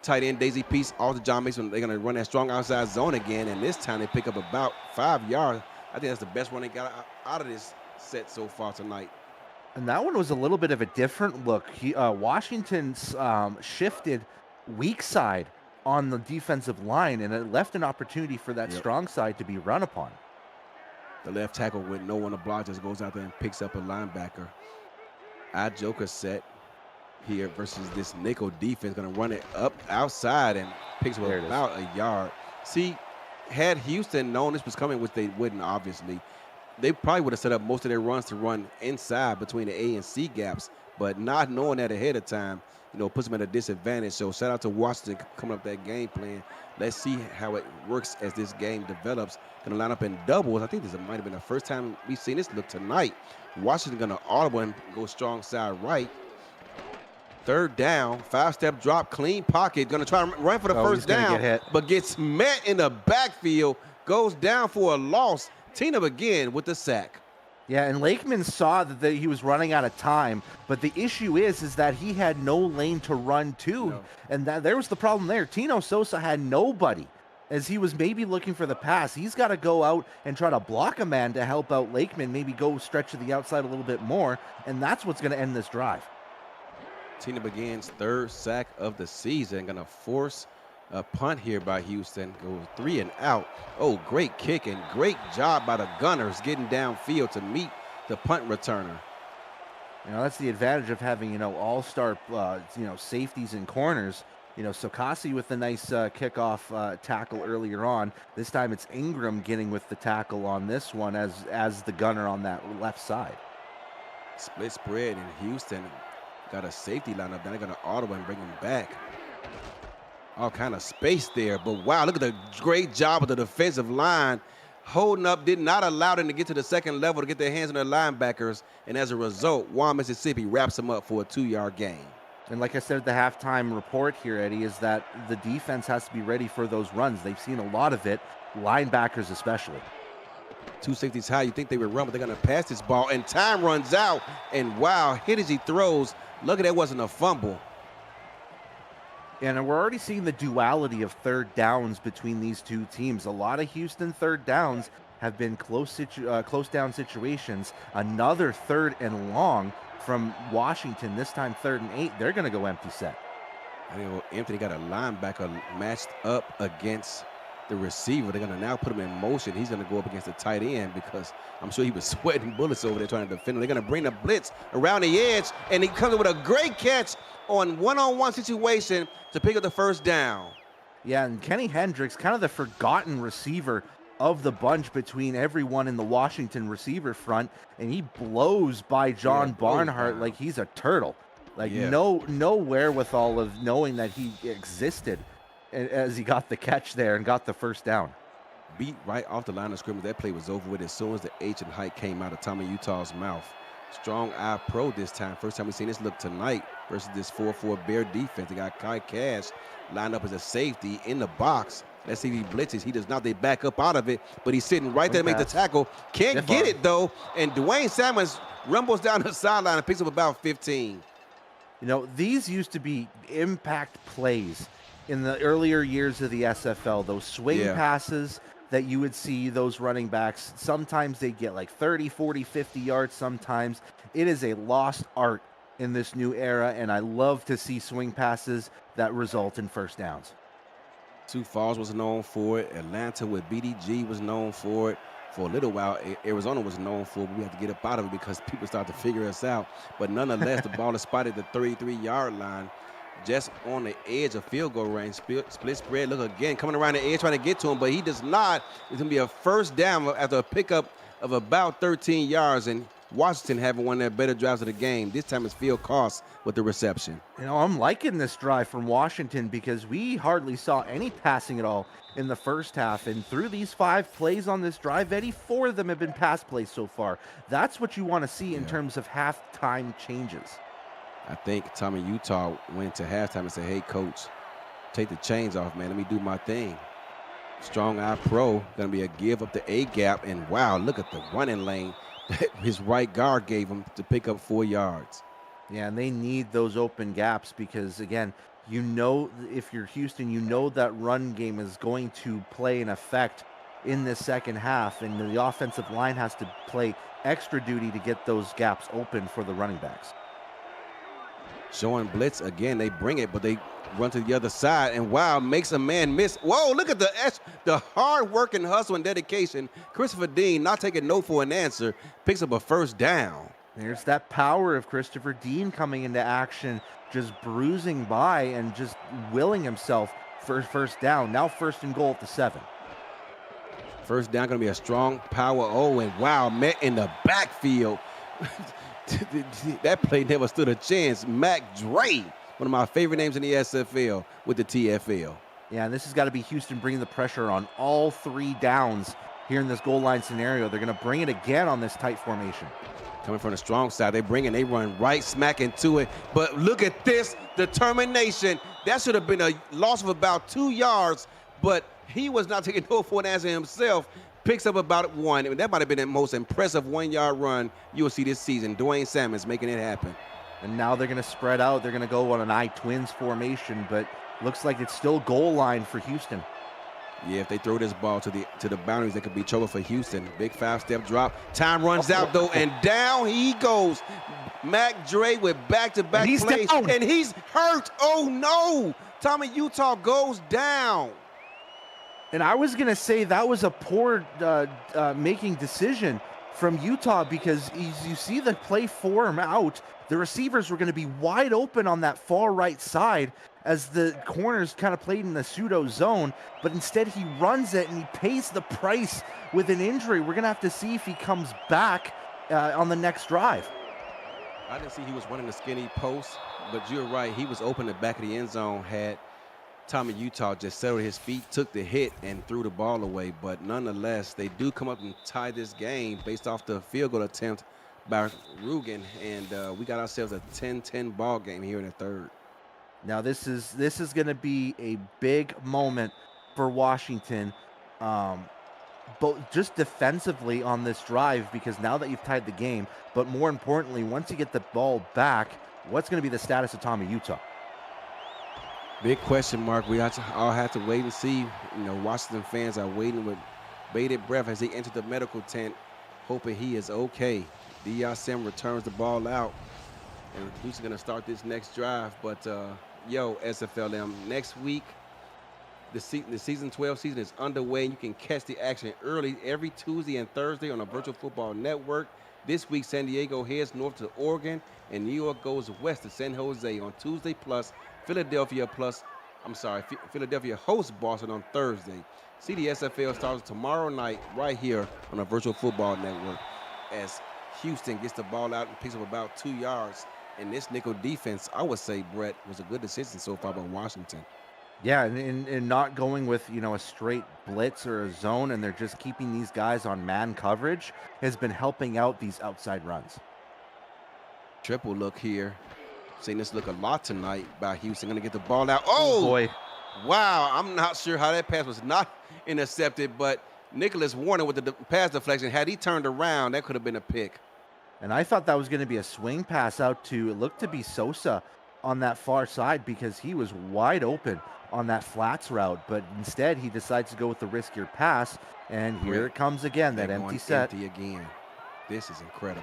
Tight end Daisy Peace, all to John Mason. They're going to run that strong outside zone again, and this time they pick up about 5 yards. I think that's the best one they got out of this set so far tonight. And that one was a little bit of a different look. Washington's shifted weak side on the defensive line, and it left an opportunity for that strong side to be run upon. The left tackle with no one to block just goes out there and picks up a linebacker. Our Joker set here versus this nickel defense, going to run it up outside and picks up about a yard. See, had Houston known this was coming, which they wouldn't obviously, they probably would have set up most of their runs to run inside between the A and C gaps, but not knowing that ahead of time, puts them at a disadvantage. So shout out to Washington coming up with that game plan. Let's see how it works as this game develops. Going to line up in doubles. I think this might have been the first time we've seen this look tonight. Washington going to audible and go strong side right. 3rd down, 5-step drop, clean pocket. Going to try to run for the first down, but gets met in the backfield, goes down for a loss. Tina again with the sack. Yeah, and Lakeman saw that he was running out of time, but the issue is that he had no lane to run to, and there was the problem there. Tino Sosa had nobody as he was maybe looking for the pass. He's got to go out and try to block a man to help out Lakeman, maybe go stretch to the outside a little bit more, and that's what's going to end this drive. Tina begins 3rd sack of the season, going to force a punt here by Houston. Goes 3 and out. Oh, great kick and great job by the Gunners getting downfield to meet the punt returner. That's the advantage of having, all-star, safeties and corners. Sokasi with the nice kickoff tackle earlier on. This time it's Ingram getting with the tackle on this one as the gunner on that left side. Split spread in Houston. Got a safety lineup. Now they're going to audible and bring him back. All kind of space there, but wow, look at the great job of the defensive line. Holding up, did not allow them to get to the second level to get their hands on their linebackers, and as a result, Mississippi wraps them up for a 2-yard gain. And like I said at the halftime report here, Eddie, is that the defense has to be ready for those runs. They've seen a lot of it, linebackers especially. 2 safeties high, you think they would run, but they're going to pass this ball, and time runs out, and wow, hit as he throws. Lucky that wasn't a fumble. And we're already seeing the duality of 3rd downs between these two teams. A lot of Houston 3rd downs have been close down situations. Another 3rd and long from Washington, this time 3rd and 8. They're going to go empty set. I think Anthony got a linebacker matched up against the receiver. They're going to now put him in motion. He's going to go up against the tight end because I'm sure he was sweating bullets over there trying to defend him. They're going to bring the blitz around the edge, and he comes up with a great catch on one-on-one situation to pick up the first down. Yeah, and Kenny Hendricks, kind of the forgotten receiver of the bunch between everyone in the Washington receiver front, and he blows by Yeah, John blows Barnhart down. like he's a turtle. Like Yeah. no wherewithal of knowing that he existed as he got the catch there and got the first down. Beat right off the line of scrimmage. That play was over with as soon as the H and height came out of Tommy Utah's mouth. Strong eye pro this time. First time we've seen this look tonight versus this 4-4 Bear defense. They got Kai Cash lined up as a safety in the box. Let's see if he blitzes. He does not. They back up out of it, but he's sitting right there to make the tackle. Can't Stiff get arm. it, though. And Dwayne Salmons rumbles down the sideline and picks up about 15. You know, these used to be impact plays in the earlier years of the SFL. Those swing Yeah. passes that you would see those running backs, sometimes they get like 30, 40, 50 yards sometimes. It is a lost art in this new era, and I love to see swing passes that result in first downs. Sioux Falls was known for it. Atlanta with BDG was known for it. For a little while, Arizona was known for it, but we had to get up out of it because people started to figure us out. But nonetheless, the ball is spotted at the 33-yard line, just on the edge of field goal range. Split spread, look again, coming around the edge trying to get to him, but he does not. It's going to be a first down after a pickup of about 13 yards, and Washington having one of their better drives of the game. This time it's Field Cost with the reception. You know, I'm liking this drive from Washington because we hardly saw any passing at all in the first half. And through these 5 plays on this drive, Eddie, 4 of them have been pass plays so far. That's what you want to see in terms of halftime changes. I think Tommy Utah went to halftime and said, hey, coach, take the chains off, man. Let me do my thing. Strong eye pro, going to be a give up the A gap. And wow, look at the running lane that his right guard gave him to pick up 4 yards. Yeah, and they need those open gaps because, again, you know, if you're Houston, you know that run game is going to play an effect in this second half, and the offensive line has to play extra duty to get those gaps open for the running backs. Showing blitz again, they bring it, but they run to the other side, and wow, makes a man miss. Whoa, look at the hard work and hustle and dedication. Christopher Dean, not taking no for an answer, picks up a first down. There's that power of Christopher Dean coming into action, just bruising by and just willing himself for first down. Now 1st and goal at the 7. First down going to be a strong power. Oh, and wow, met in the backfield. That play never stood a chance. Mac Dre, one of my favorite names in the SFL with the TFL. Yeah, and this has got to be Houston bringing the pressure on all 3 downs here in this goal line scenario. They're going to bring it again on this tight formation. Coming from the strong side, they run right smack into it. But look at this determination. That should have been a loss of about 2 yards, but he was not taking no for an answer himself. Picks up about 1. And that might have been the most impressive 1-yard run you will see this season. Dwayne Salmons making it happen. And now they're going to spread out. They're going to go on an I-twins formation, but looks like it's still goal line for Houston. Yeah, if they throw this ball to the boundaries, that could be trouble for Houston. Big 5-step drop. Time runs out, though, and down he goes. Mac Dre with back-to-back plays. Down. And he's hurt. Oh, no. Tommy Utah goes down. And I was going to say that was a poor making decision from Utah because you see the play form out. The receivers were going to be wide open on that far right side as the corners kind of played in the pseudo zone, but instead he runs it and he pays the price with an injury. We're going to have to see if he comes back on the next drive. I didn't see he was running the skinny post, but you're right. He was open the back of the end zone, had Tommy Utah just settled his feet, took the hit, and threw the ball away. But nonetheless, they do come up and tie this game based off the field goal attempt by Rugen, and we got ourselves a 10-10 ball game here in the 3rd. Now this is going to be a big moment for Washington, but just defensively on this drive because now that you've tied the game, but more importantly, once you get the ball back, what's going to be the status of Tommy Utah? Big question mark. We all have to wait and see. You know, Washington fans are waiting with bated breath as he enters the medical tent, hoping he is okay. D.R. Sim returns the ball out, and who's going to start this next drive? But, SFLM, next week, the season 12 season is underway, and you can catch the action early every Tuesday and Thursday on the Virtual Football Network. This week, San Diego heads north to Oregon, and New York goes west to San Jose on Tuesday plus Philadelphia plus I'm sorry, Philadelphia hosts Boston on Thursday. See the SFL starts tomorrow night right here on the Virtual Football Network as Houston gets the ball out and picks up about 2 yards. And this nickel defense, I would say, Brett, was a good decision so far by Washington. Yeah, and not going with, a straight blitz or a zone, and they're just keeping these guys on man coverage has been helping out these outside runs. Triple look here. Seeing this look a lot tonight by Houston. Going to get the ball out. Oh, Oh, boy. wow. I'm not sure how that pass was not intercepted, but Nicholas Warner with the pass deflection, had he turned around, that could have been a pick. And I thought that was going to be a swing pass out to, it looked to be Sosa on that far side because he was wide open on that flats route. But instead, he decides to go with the riskier pass. And here it comes again, that empty set. Empty again. This is incredible.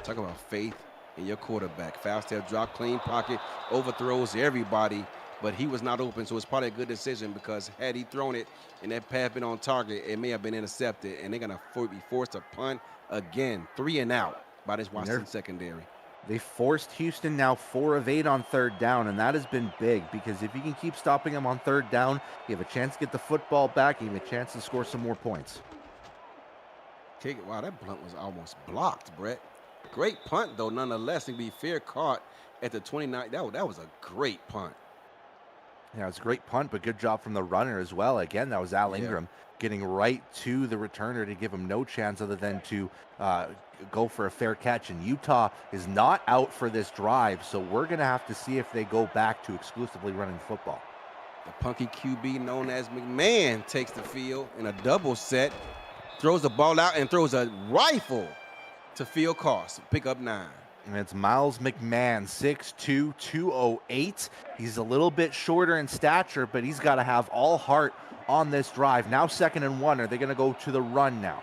Talk about faith in your quarterback. Foul step, drop, clean pocket, overthrows everybody, but he was not open, so it's probably a good decision because had he thrown it and that pass been on target, it may have been intercepted, and they're going to be forced to punt again. 3 and out by this Washington secondary. They forced Houston now 4 of 8 on third down, and that has been big because if you can keep stopping them on third down, you have a chance to get the football back, you have a chance to score some more points. Wow, that blunt was almost blocked, Brett. Great punt, though, nonetheless. To be fair, caught at the 29. That was a great punt. Yeah, it was a great punt, but good job from the runner as well. Again, that was Al Ingram getting right to the returner to give him no chance other than to go for a fair catch. And Utah is not out for this drive, so we're going to have to see if they go back to exclusively running football. The punky QB known as McMahon takes the field in a double set, throws the ball out, and throws a rifle to field cost. Pick up 9. And it's Miles McMahon, 6'2", 208. He's a little bit shorter in stature, but he's got to have all heart on this drive. Now 2nd and 1. Are they going to go to the run now?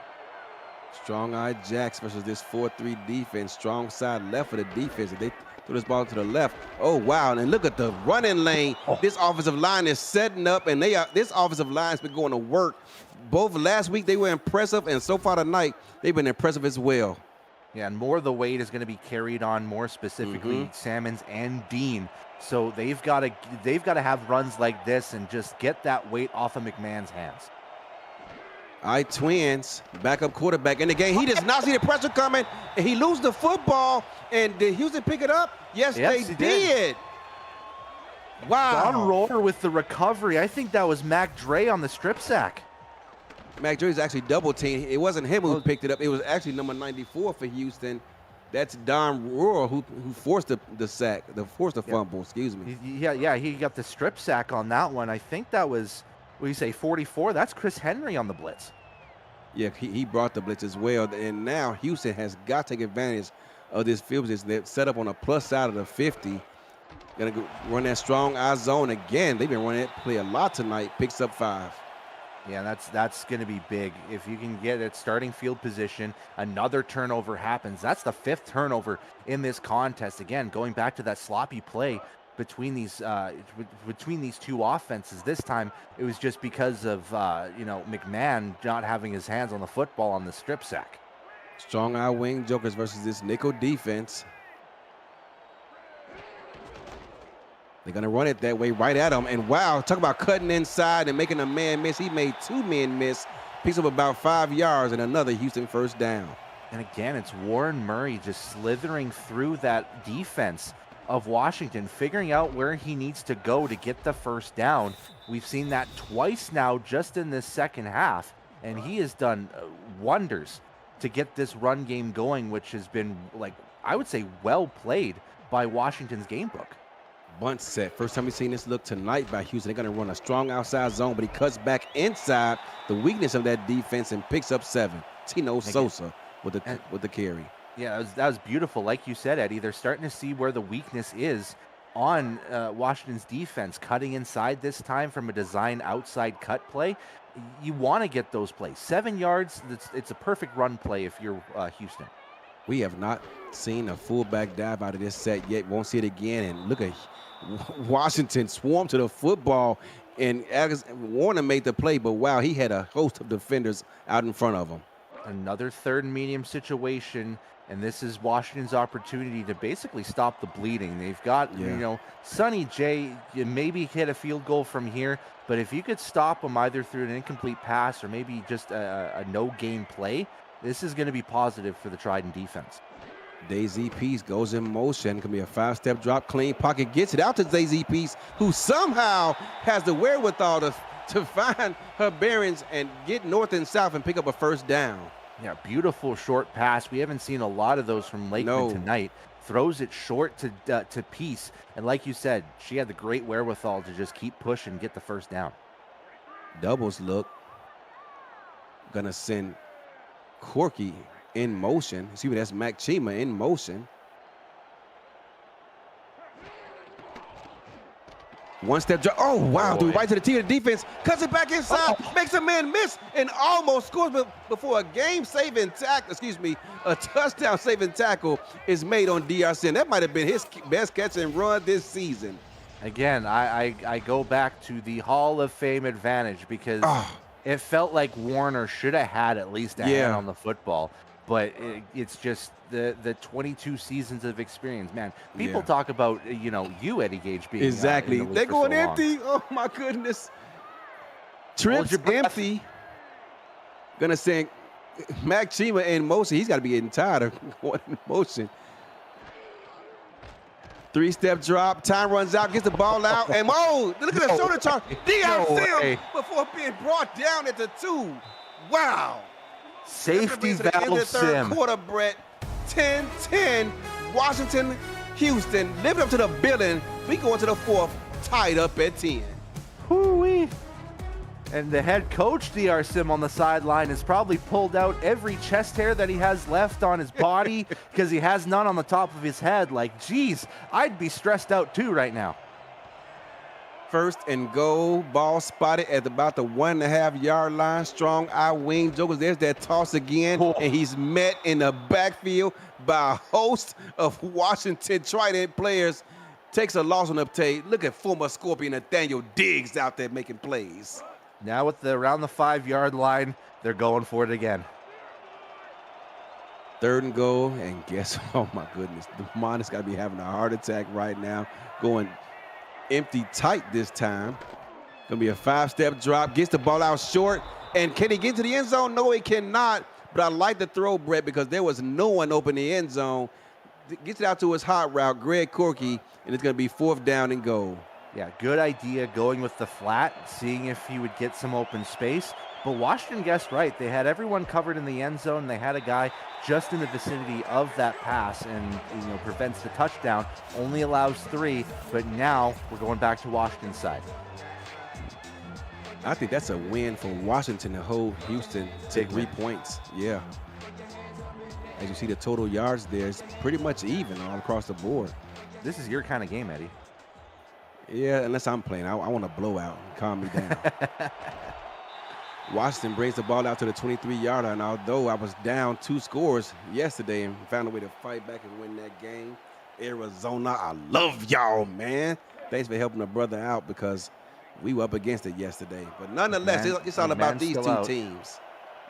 Strong-eyed Jacks versus this 4-3 defense. Strong side left for the defense. If they throw this ball to the left. Oh, wow. And look at the running lane. This offensive line is setting up, and this offensive line's been going to work. Both last week they were impressive, and so far tonight they've been impressive as well. Yeah, and more of the weight is going to be carried on, more specifically Salmons and Dean. So they've got to have runs like this and just get that weight off of McMahon's hands. All right, Twins, backup quarterback in the game. He does not see the pressure coming, and he loses the football. And did Houston pick it up? Yes, they did. Wow. Don Rohr with the recovery. I think that was Mac Dre on the strip sack. Mac Dre's actually double teamed. It wasn't him who picked it up. It was actually number 94 for Houston. That's Don Rohr who forced the sack, forced the fumble, excuse me. Yeah, he got the strip sack on that one. I think that was, what do you say, 44? That's Chris Henry on the blitz. Yeah, he brought the blitz as well. And now Houston has got to take advantage of this field position. They're set up on the plus side of the 50. Going to run that strong eye zone again. They've been running that play a lot tonight. Picks up 5. Yeah, that's going to be big. If you can get it starting field position, another turnover happens. That's the 5th turnover in this contest. Again, going back to that sloppy play between these two offenses. This time, it was just because of McMahon not having his hands on the football on the strip sack. Strong eye wing jokers versus this nickel defense. They're going to run it that way right at him. And wow, talk about cutting inside and making a man miss. He made 2 men miss. Picks up about 5 yards and another Houston first down. And again, it's Warren Murray just slithering through that defense of Washington, figuring out where he needs to go to get the first down. We've seen that twice now just in this second half, and he has done wonders to get this run game going, which has been, I would say, well played by Washington's game book. Bunt set. First time we've seen this look tonight by Houston. They're going to run a strong outside zone, but he cuts back inside the weakness of that defense and picks up 7. Tino Sosa with the carry. Yeah, that was beautiful. Like you said, Eddie, they're starting to see where the weakness is on Washington's defense. Cutting inside this time from a design outside cut play. You want to get those plays. 7 yards, it's a perfect run play if you're Houston. We have not seen a fullback dive out of this set yet. Won't see it again. And look at Washington swarm to the football. And Warner made the play, but wow, he had a host of defenders out in front of him. Another third and medium situation, and this is Washington's opportunity to basically stop the bleeding. They've got, Yeah. Sonny J, you maybe hit a field goal from here, but if you could stop him either through an incomplete pass or maybe just a no-gain play, this is going to be positive for the Trident defense. Daisy Peace goes in motion. Can be a 5-step drop, clean pocket, gets it out to Daisy Peace, who somehow has the wherewithal to find her bearings and get north and south and pick up a first down. Yeah, beautiful short pass. We haven't seen a lot of those from Lakeman tonight. Throws it short to Peace, and like you said, she had the great wherewithal to just keep pushing, get the first down. Doubles look. Gonna send Corky in motion. See, that's Mac Chima in motion. One-step drop. Oh, wow, dude, right to the team of the defense. Cuts it back inside, makes a man miss, and almost scores before a game-saving tackle, a touchdown-saving tackle is made on DRC. That might have been his best catch and run this season. Again, I go back to the Hall of Fame advantage because it felt like Warner should have had at least a hand on the football. But it's just the 22 seasons of experience, man. People talk about you, Eddie Gage, being exactly. They're going so empty. Oh my goodness. Trips empty. Gonna send Mac Chima in motion. He's got to be getting tired of going in motion. 3-step drop. Time runs out. Gets the ball out. And look at the shoulder charge. DRC before being brought down at the 2. Wow. Safety valve sim. Quarter, Brett. 10-10. Washington, Houston. Living up to the billing. We go into the 4th, tied up at 10. Hoo-wee. And the head coach, DR Sim, on the sideline has probably pulled out every chest hair that he has left on his body because he has none on the top of his head. Like, geez, I'd be stressed out too right now. 1st and goal, ball spotted at about the 1.5-yard line. Strong eye wing jokers. There's that toss again, and he's met in the backfield by a host of Washington Trident players. Takes a loss on the tape. Look at former Scorpion Nathaniel Diggs out there making plays. Now with around the 5-yard line, they're going for it again. 3rd and goal, and guess, oh my goodness, the Mon's got to be having a heart attack right now, going empty tight this time. Gonna be a 5-step drop, gets the ball out short, and can he get to the end zone? No, he cannot, but I like the throw, Brett, because there was no one open the end zone. Gets it out to his hot route, Greg Corky, and it's gonna be 4th down and goal. Yeah, good idea going with the flat, seeing if he would get some open space. But Washington guessed right. They had everyone covered in the end zone. They had a guy just in the vicinity of that pass and prevents the touchdown. Only allows 3, but now we're going back to Washington's side. I think that's a win for Washington to hold Houston to 3 points. Yeah. As you see the total yards there, it's pretty much even all across the board. This is your kind of game, Eddie. Yeah, unless I'm playing. I want to blow out and calm me down. Washington brings the ball out to the 23-yard line. Although I was down 2 scores yesterday and found a way to fight back and win that game. Arizona, I love y'all, man. Thanks for helping a brother out because we were up against it yesterday. But nonetheless, it's all about these 2 teams.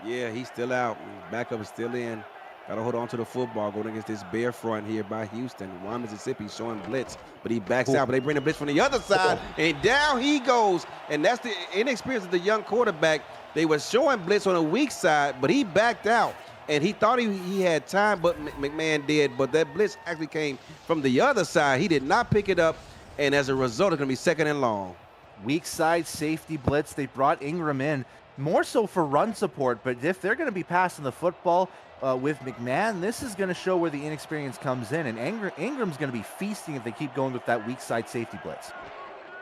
Yeah, he's still out. Backup is still in. Got to hold on to the football going against this bear front here by Houston. One Mississippi showing blitz, but he backs out. But they bring the blitz from the other side, and down he goes. And that's the inexperience of the young quarterback. They were showing blitz on the weak side, but he backed out. And he thought he had time, but McMahon did. But that blitz actually came from the other side. He did not pick it up, and as a result, it's going to be 2nd and long. Weak side safety blitz. They brought Ingram in more so for run support, but if they're going to be passing the football with McMahon, this is going to show where the inexperience comes in, and Ingram's going to be feasting if they keep going with that weak side safety blitz.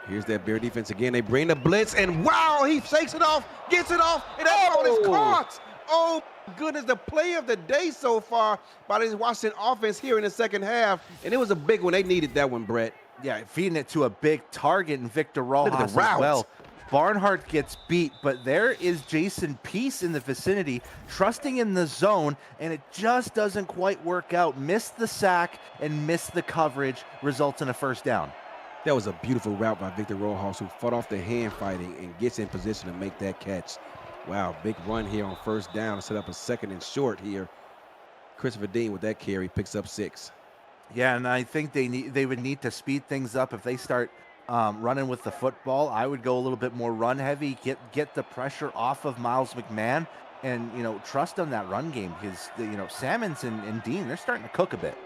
Here's that Bear defense again. They bring the blitz, and wow, he shakes it off, gets it off, and that ball is caught. Oh, goodness, the play of the day so far by this Washington offense here in the 2nd half, and it was a big one. They needed that one, Brett. Yeah, feeding it to a big target and Victor Rojas as well. Barnhart gets beat, but there is Jason Peace in the vicinity, trusting in the zone, and it just doesn't quite work out. Missed the sack and missed the coverage, results in a 1st down. That was a beautiful route by Victor Rojas, who fought off the hand fighting and gets in position to make that catch. Wow, big run here on first down to set up a second and short here. Christopher Dean with that carry picks up 6. Yeah, and I think they would need to speed things up if they start running with the football. I would go a little bit more run heavy, get the pressure off of Miles McMahon, and trust on that run game because Salmons and Dean, they're starting to cook a bit.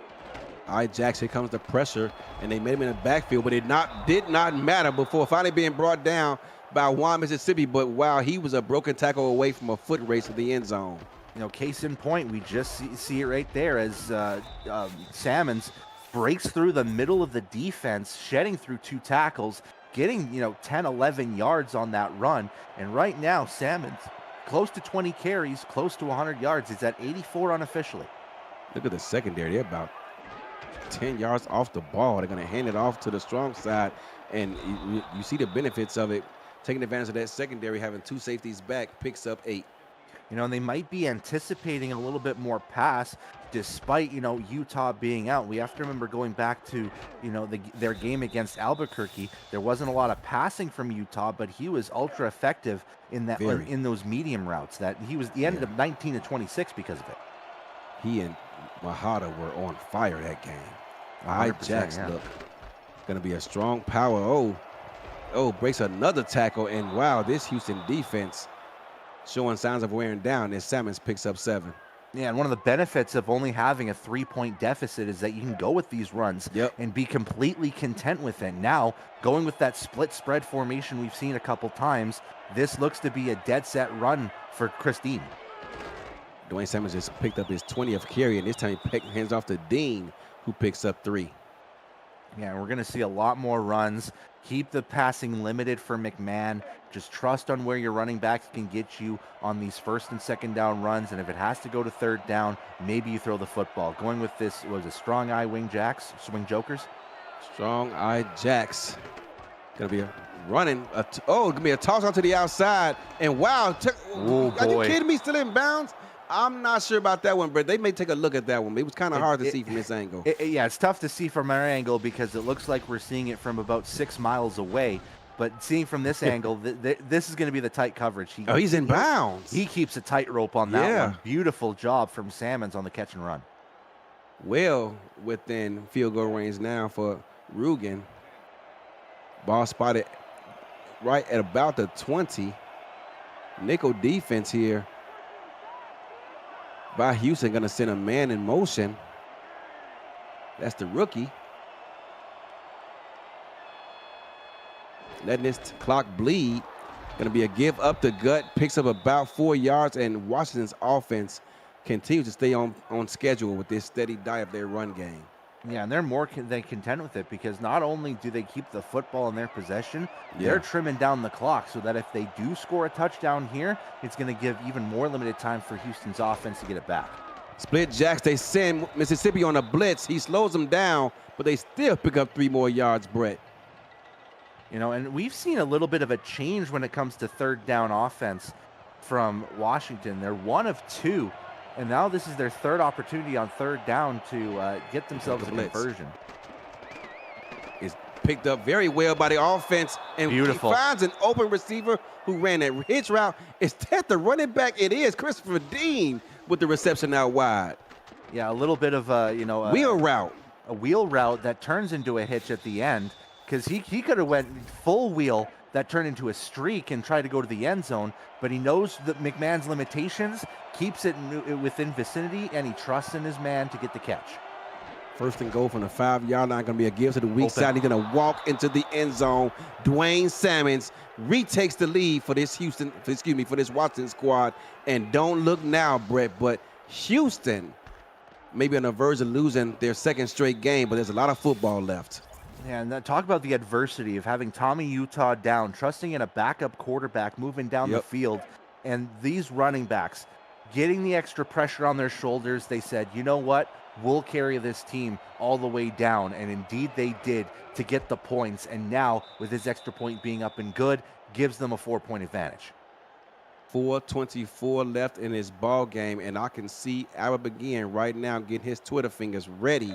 Jax, here comes the pressure, and they made him in the backfield, but it did not matter before finally being brought down by Juan, Mississippi. But wow, he was a broken tackle away from a foot race to the end zone. Case in point, we just see it right there as Salmons breaks through the middle of the defense, shedding through 2 tackles, getting 10, 11 yards on that run. And right now, Salmons close to 20 carries, close to 100 yards. It's at 84 unofficially. Look at the secondary. They're about 10 yards off the ball. They're going to hand it off to the strong side, and you see the benefits of it. Taking advantage of that secondary, having 2 safeties back, picks up 8. And they might be anticipating a little bit more pass despite, Utah being out. We have to remember going back to, their game against Albuquerque. There wasn't a lot of passing from Utah, but he was ultra effective in that in those medium routes. He ended up 19 to 26 because of it. He and Mahada were on fire that game. Jax look going to be a strong power. Oh, breaks another tackle, and wow, this Houston defense showing signs of wearing down as Salmons picks up 7. Yeah, and one of the benefits of only having a 3-point deficit is that you can go with these runs and be completely content with it. Now, going with that split spread formation we've seen a couple times, this looks to be a dead set run for Christine. Dwayne Salmons just picked up his 20th carry, and this time he hands off to Dean, who picks up 3. Yeah, we're going to see a lot more runs. Keep the passing limited for McMahon. Just trust on where your running backs can get you on these first and second down runs. And if it has to go to third down, maybe you throw the football. Going with this was a strong eye swing jokers. Strong eye jacks. Going to be running. Going to be a toss out to the outside. And wow, are you kidding me? Still in bounds? I'm not sure about that one, but they may take a look at that one. It was kind of hard to see from this angle. Yeah, it's tough to see from our angle because it looks like we're seeing it from about 6 miles away. But seeing from this angle, this is going to be the tight coverage. He's in bounds. He keeps a tightrope on that one. Beautiful job from Salmons on the catch and run. Well within field goal range now for Rugen. Ball spotted right at about the 20. Nickel defense here by Houston, going to send a man in motion. That's the rookie. Letting this clock bleed. Going to be a give up the gut. Picks up about 4 yards, and Washington's offense continues to stay on schedule with this steady dive of their run game. Yeah, and they're more than content with it because not only do they keep the football in their possession, they're trimming down the clock so that if they do score a touchdown here, it's going to give even more limited time for Houston's offense to get it back. Split jacks, they send Mississippi on a blitz. He slows them down, but they still pick up 3 more yards, Brett. And we've seen a little bit of a change when it comes to third down offense from Washington. They're 1 of 2. And now this is their 3rd opportunity on third down to get themselves a conversion. It's picked up very well by the offense. And beautiful. He finds an open receiver who ran that hitch route. Is that the running back? It is Christopher Dean with the reception out wide. Yeah, a little bit of a, wheel route. A wheel route that turns into a hitch at the end because he could have went full wheel that turned into a streak and tried to go to the end zone, but he knows that McMahon's limitations, keeps it within vicinity, and he trusts in his man to get the catch. First and goal from the 5-yard line, going to be a give to the weak side. He's going to walk into the end zone. Dwayne Salmons retakes the lead for this for this Washington squad. And don't look now, Brett, but Houston maybe on the verge of losing their 2nd straight game, but there's a lot of football left. Yeah, and talk about the adversity of having Tommy Utah down, trusting in a backup quarterback moving down the field, and these running backs getting the extra pressure on their shoulders. They said, you know what? We'll carry this team all the way down, and indeed they did to get the points, and now with his extra point being up and good, gives them a 4-point advantage. 4:24 left in his ball game, and I can see Albert Begin right now getting his Twitter fingers ready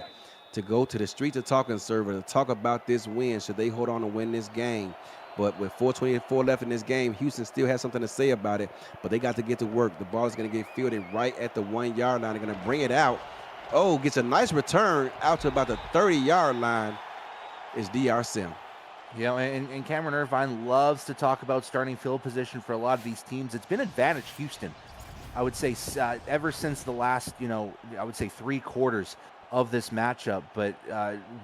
to go to the streets of Talking Server to talk about this win should they hold on to win this game. But with 4:24 left in this game, Houston still has something to say about it, but they got to get to work. The ball is going to get fielded right at the 1-yard line. They're going to bring it out. Oh, gets a nice return out to about the 30-yard line is DR Sim. You know, and Cameron Irvine loves to talk about starting field position for a lot of these teams. It's been advantage Houston, I would say, ever since the last, I would say 3 quarters of this matchup. But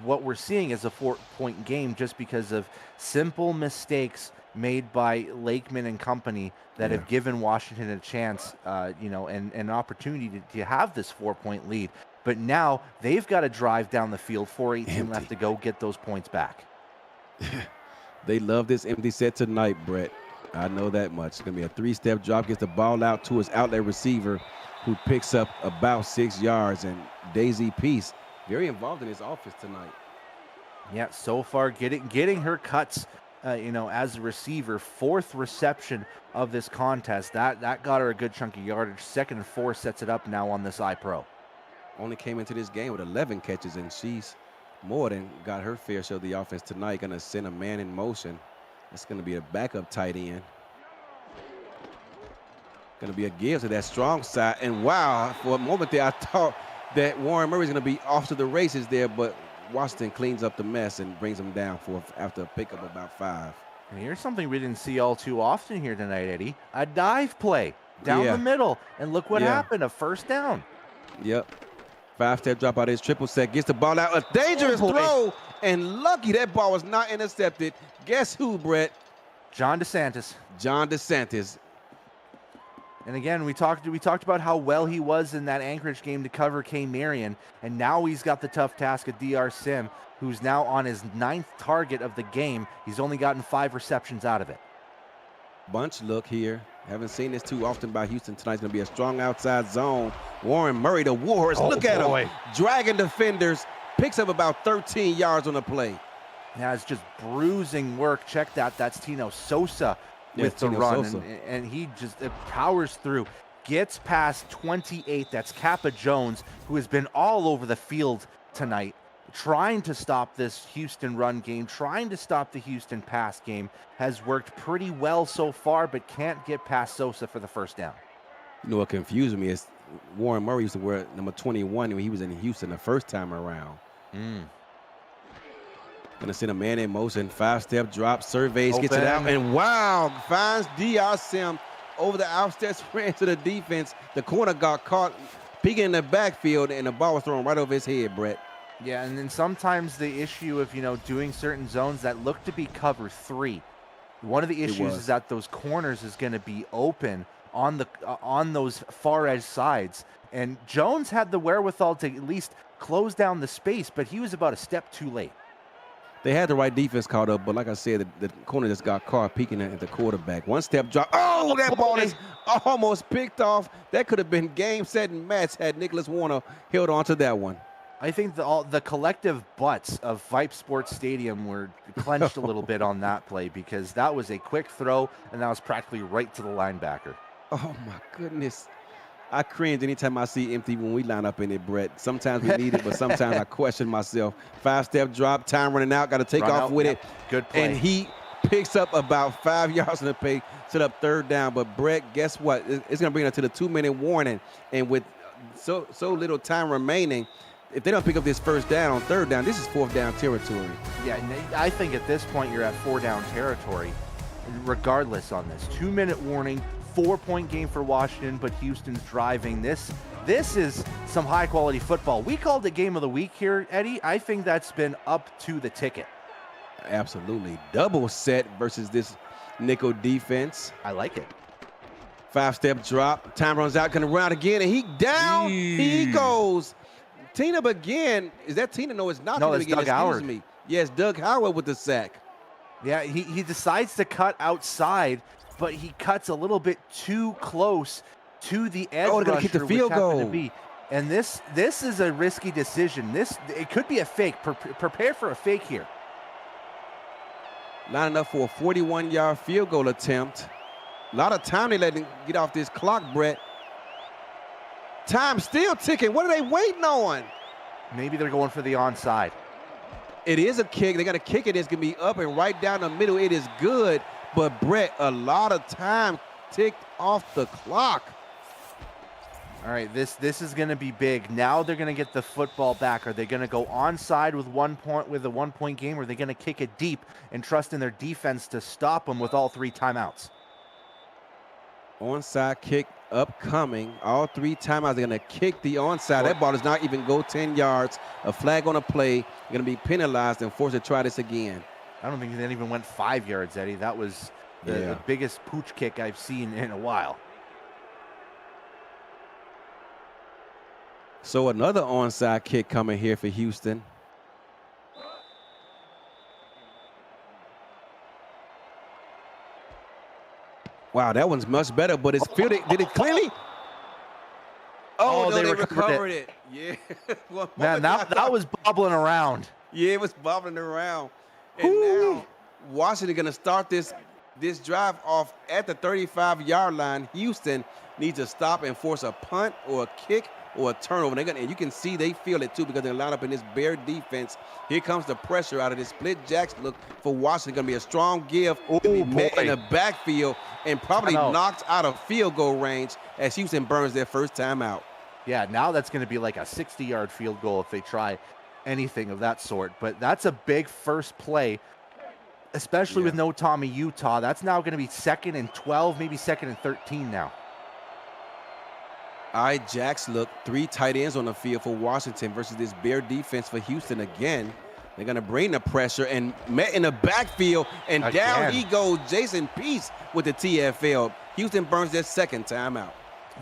what we're seeing is a 4-point game just because of simple mistakes made by Lakeman and company that have given Washington a chance, and an opportunity to have this 4-point lead. But now they've got to drive down the field, 4:18 left to go, get those points back. They love this empty set tonight, Brett. I know that much. It's going to be a 3-step drop, gets the ball out to his outlet receiver, who picks up about 6 yards. And Daisy Peace, very involved in his offense tonight. Yeah, so far getting her cuts, as a receiver. 4th reception of this contest. That got her a good chunk of yardage. 2nd and 4 sets it up now on this iPro. Only came into this game with 11 catches, and she's more than got her fair share of the offense tonight. Going to send a man in motion. It's going to be a backup tight end. Going to be a give to that strong side. And wow, for a moment there, I thought that Warren Murray's going to be off to the races there, but Washington cleans up the mess and brings him down after a pickup about 5. And here's something we didn't see all too often here tonight, Eddie. A dive play down the middle. And look what happened, a 1st down. Yep. 5-step drop out his triple set, gets the ball out, a dangerous throw, and lucky that ball was not intercepted. Guess who, Brett? John DeSantis. John DeSantis. And again, we talked about how well he was in that Anchorage game to cover K. Marion, and now he's got the tough task of DR Sim, who's now on his 9th target of the game. He's only gotten 5 receptions out of it. Bunch look here. Haven't seen this too often by Houston tonight. It's going to be a strong outside zone. Warren Murray, the Warhorse. Look at him. Dragging defenders. Picks up about 13 yards on the play. Yeah, it's just bruising work. Check that. That's Tino Sosa with the run. And he just powers through. Gets past 28. That's Kappa Jones, who has been all over the field tonight, trying to stop this Houston run game, trying to stop the Houston pass game. Has worked pretty well so far, but can't get past Sosa for the 1st down. You know what confused me is Warren Murray used to wear number 21 when he was in Houston the first time around. Gonna send a man in motion, 5-step drop, surveys, gets it out, and wow, finds DR Sim over the outstretched hands to the defense. The corner got caught peeking in the backfield, and the ball was thrown right over his head, Brett. Yeah, and then sometimes the issue of, doing certain zones that look to be cover 3. One of the issues is that those corners is going to be open on those far edge sides. And Jones had the wherewithal to at least close down the space, but he was about a step too late. They had the right defense caught up, but like I said, the corner just got caught peeking at the quarterback. 1-step drop. Oh, that ball is almost picked off. That could have been game, set, and match had Nicholas Warner held on to that one. I think the collective butts of Vipe Sports Stadium were clenched a little bit on that play, because that was a quick throw, and that was practically right to the linebacker. Oh, my goodness. I cringe anytime I see empty when we line up in it, Brett. Sometimes we need it, but sometimes I question myself. 5-step drop, time running out, got to take off with it. Good play. And he picks up about 5 yards in the pace, set up 3rd down. But, Brett, guess what? It's going to bring it to the 2-minute warning. And with so little time remaining, if they don't pick up this 1st down on 3rd down, this is 4th down territory. Yeah, I think at this point you're at 4 down territory, regardless on this. 2-minute warning, 4-point game for Washington, but Houston's driving. This is some high-quality football. We called it Game of the Week here, Eddie. I think that's been up to the ticket. Absolutely. Double set versus this nickel defense. I like it. 5-step drop. Time runs out. Going to run out again, and he down. He goes. Tina again. Is that Tina? No, it's not. No, it's Doug Howard. Me. Yes, Doug Howard with the sack. Yeah, he decides to cut outside, but he cuts a little bit too close to the edge rusher, they're gonna kick the field goal. And this is a risky decision. It could be a fake. Prepare for a fake here. Lining up for a 41-yard field goal attempt. A lot of time they let him get off this clock, Brett. Time still ticking. What are they waiting on? Maybe they're going for the onside. It is a kick. They got to kick it. It's going to be up and right down the middle. It is good. But, Brett, a lot of time ticked off the clock. All right, this is going to be big. Now they're going to get the football back. Are they going to go onside with 1 point with a 1 point game, or are they going to kick it deep and trust in their defense to stop them with all 3 timeouts? Onside kick upcoming. All 3 timeouts. They're going to kick the onside. That ball does not even go 10 yards. A flag on a play. They're going to be penalized and forced to try this again. I don't think that even went 5 yards, Eddie. That was the biggest pooch kick I've seen in a while. So another onside kick coming here for Houston. Wow, that one's much better, but it's fielded. Did it clearly? Oh, no, they recovered it. Yeah. Man, that was bobbling around. Yeah, it was bobbling around. And now Washington going to start this drive off at the 35-yard line. Houston needs to stop and force a punt or a kick or a turnover. And you can see they feel it too because they're lined up in this Bear defense. Here comes the pressure out of this split jacks look for Washington. Going to be a strong give. Be met in the backfield and probably knocked out of field goal range as Houston burns their first time out. Yeah, now that's going to be like a 60-yard field goal if they try anything of that sort. But that's a big first play, especially with no Tommy Utah. That's now going to be 2nd and 12, maybe 2nd and 13 now. All right, Jacks look, 3 tight ends on the field for Washington versus this Bear defense for Houston again. They're going to bring the pressure and met in the backfield, and down he goes, Jason Peace with the TFL. Houston burns their second timeout.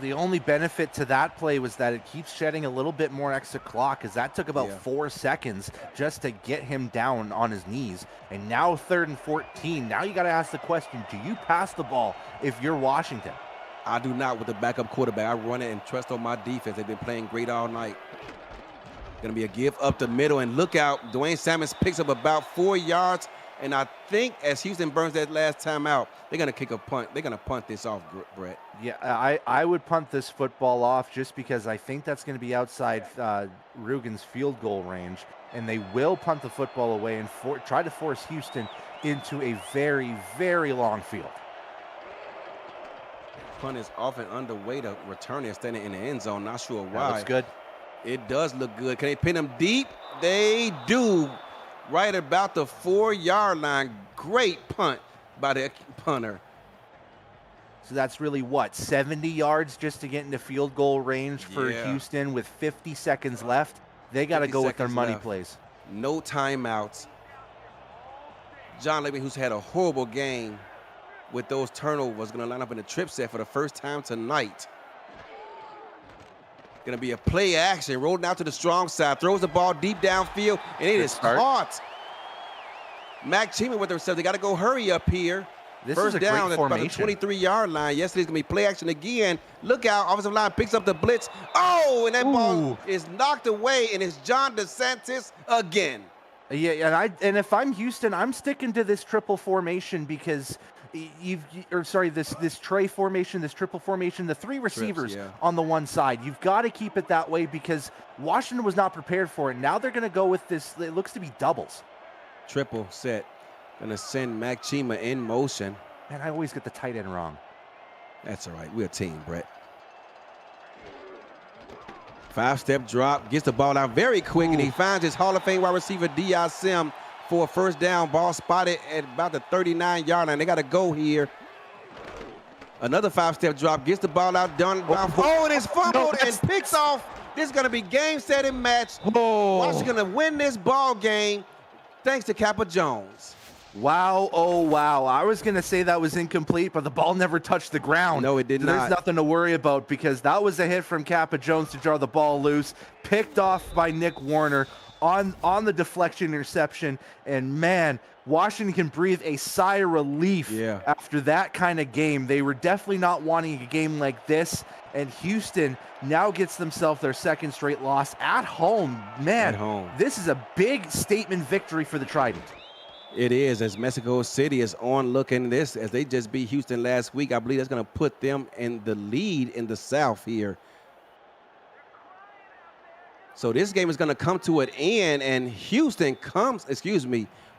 The only benefit to that play was that it keeps shedding a little bit more extra clock because that took about 4 seconds just to get him down on his knees. And now 3rd and 14. Now you got to ask the question, do you pass the ball if you're Washington? I do not with the backup quarterback. I run it and trust on my defense. They've been playing great all night. Going to be a give up the middle, and look out. Dwayne Samuels picks up about 4 yards, and I think as Houston burns that last time out, they're going to kick a punt. They're going to punt this off, Brett. Yeah, I would punt this football off just because I think that's going to be outside Rugen's field goal range, and they will punt the football away and try to force Houston into a very, very long field. Punt is off and underway. The returner standing in the end zone. Not sure why. That looks good. It does look good. Can they pin him deep? They do. Right about the 4-yard line. Great punt by the punter. So that's really what, 70 yards just to get into field goal range for Houston with 50 seconds left. They got to go with their money plays. No timeouts. John Levy, who's had a horrible game with those turnovers, going to line up in the trip set for the first time tonight. Going to be a play action, rolling out to the strong side, throws the ball deep downfield, and it is caught. Mac Chima with themselves. They got to go hurry up here. This First is a down great at about formation. the 23-yard line. Yesterday's going to be play action again. Look out. Offensive line picks up the blitz. Oh, and that ball is knocked away, and it's John DeSantis again. Yeah, and if I'm Houston, I'm sticking to this triple formation because this tray formation, this triple formation, the 3 receivers on the one side. You've got to keep it that way because Washington was not prepared for it. Now they're going to go with this. It looks to be doubles. Triple set. Going to send Mac Chima in motion. Man, I always get the tight end wrong. That's all right. We're a team, Brett. 5-step drop. Gets the ball out very quick, and he finds his Hall of Fame wide receiver, D.I. Sim, for a first down. Ball spotted at about the 39-yard line. They got to go here. Another 5-step drop. Gets the ball out. Done. And it's fumbled and picks off. This is going to be game, set, and match. Washington going to win this ball game thanks to Kappa Jones. Wow, oh wow. I was going to say that was incomplete, but the ball never touched the ground. No, it did not. There's nothing to worry about because that was a hit from Kappa Jones to draw the ball loose, picked off by Nick Warner on the deflection interception, and man, Washington can breathe a sigh of relief after that kind of game. They were definitely not wanting a game like this, and Houston now gets themselves their 2nd straight loss at home. Man, this is a big statement victory for the Trident. It is, as Mexico City is on looking this, as they just beat Houston last week. I believe that's going to put them in the lead in the South here. So this game is going to come to an end, and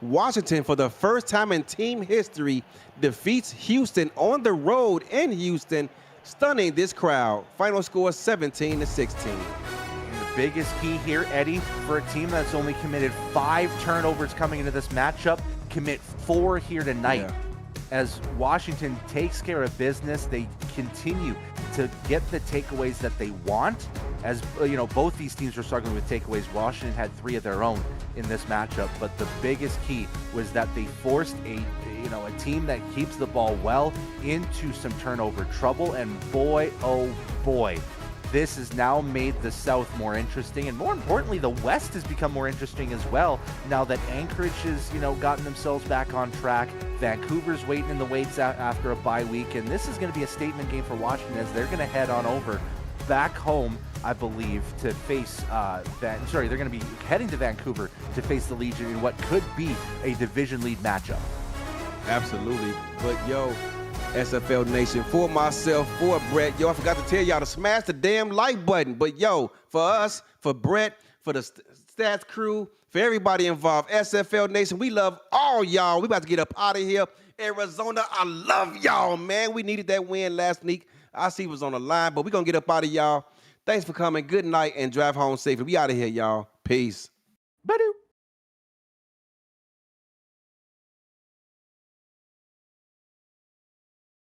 Washington, for the first time in team history, defeats Houston on the road in Houston, stunning this crowd. Final score 17-16. The biggest key here, Eddie, for a team that's only committed 5 turnovers coming into this matchup, commit 4 here tonight. Yeah. As Washington takes care of business, they continue to get the takeaways that they want. As you know, both these teams were struggling with takeaways. Washington had 3 of their own in this matchup, but the biggest key was that they forced a team that keeps the ball well into some turnover trouble. And boy, oh boy, this has now made the South more interesting, and more importantly, the West has become more interesting as well. Now that Anchorage has, gotten themselves back on track, Vancouver's waiting in the waits after a bye week, and this is going to be a statement game for Washington as they're going to head on over back home, I believe, to face. They're going to be heading to Vancouver to face the Legion in what could be a division lead matchup. Absolutely, but yo, SFL Nation, for myself, for Brett. Yo, I forgot to tell y'all to smash the damn like button. But yo, for us, for Brett, for the stats crew, for everybody involved, SFL Nation, we love all y'all. We about to get up out of here. Arizona, I love y'all, man. We needed that win last week. I see it was on the line, but we're going to get up out of y'all. Thanks for coming. Good night and drive home safely. We out of here, y'all. Peace. Badoo.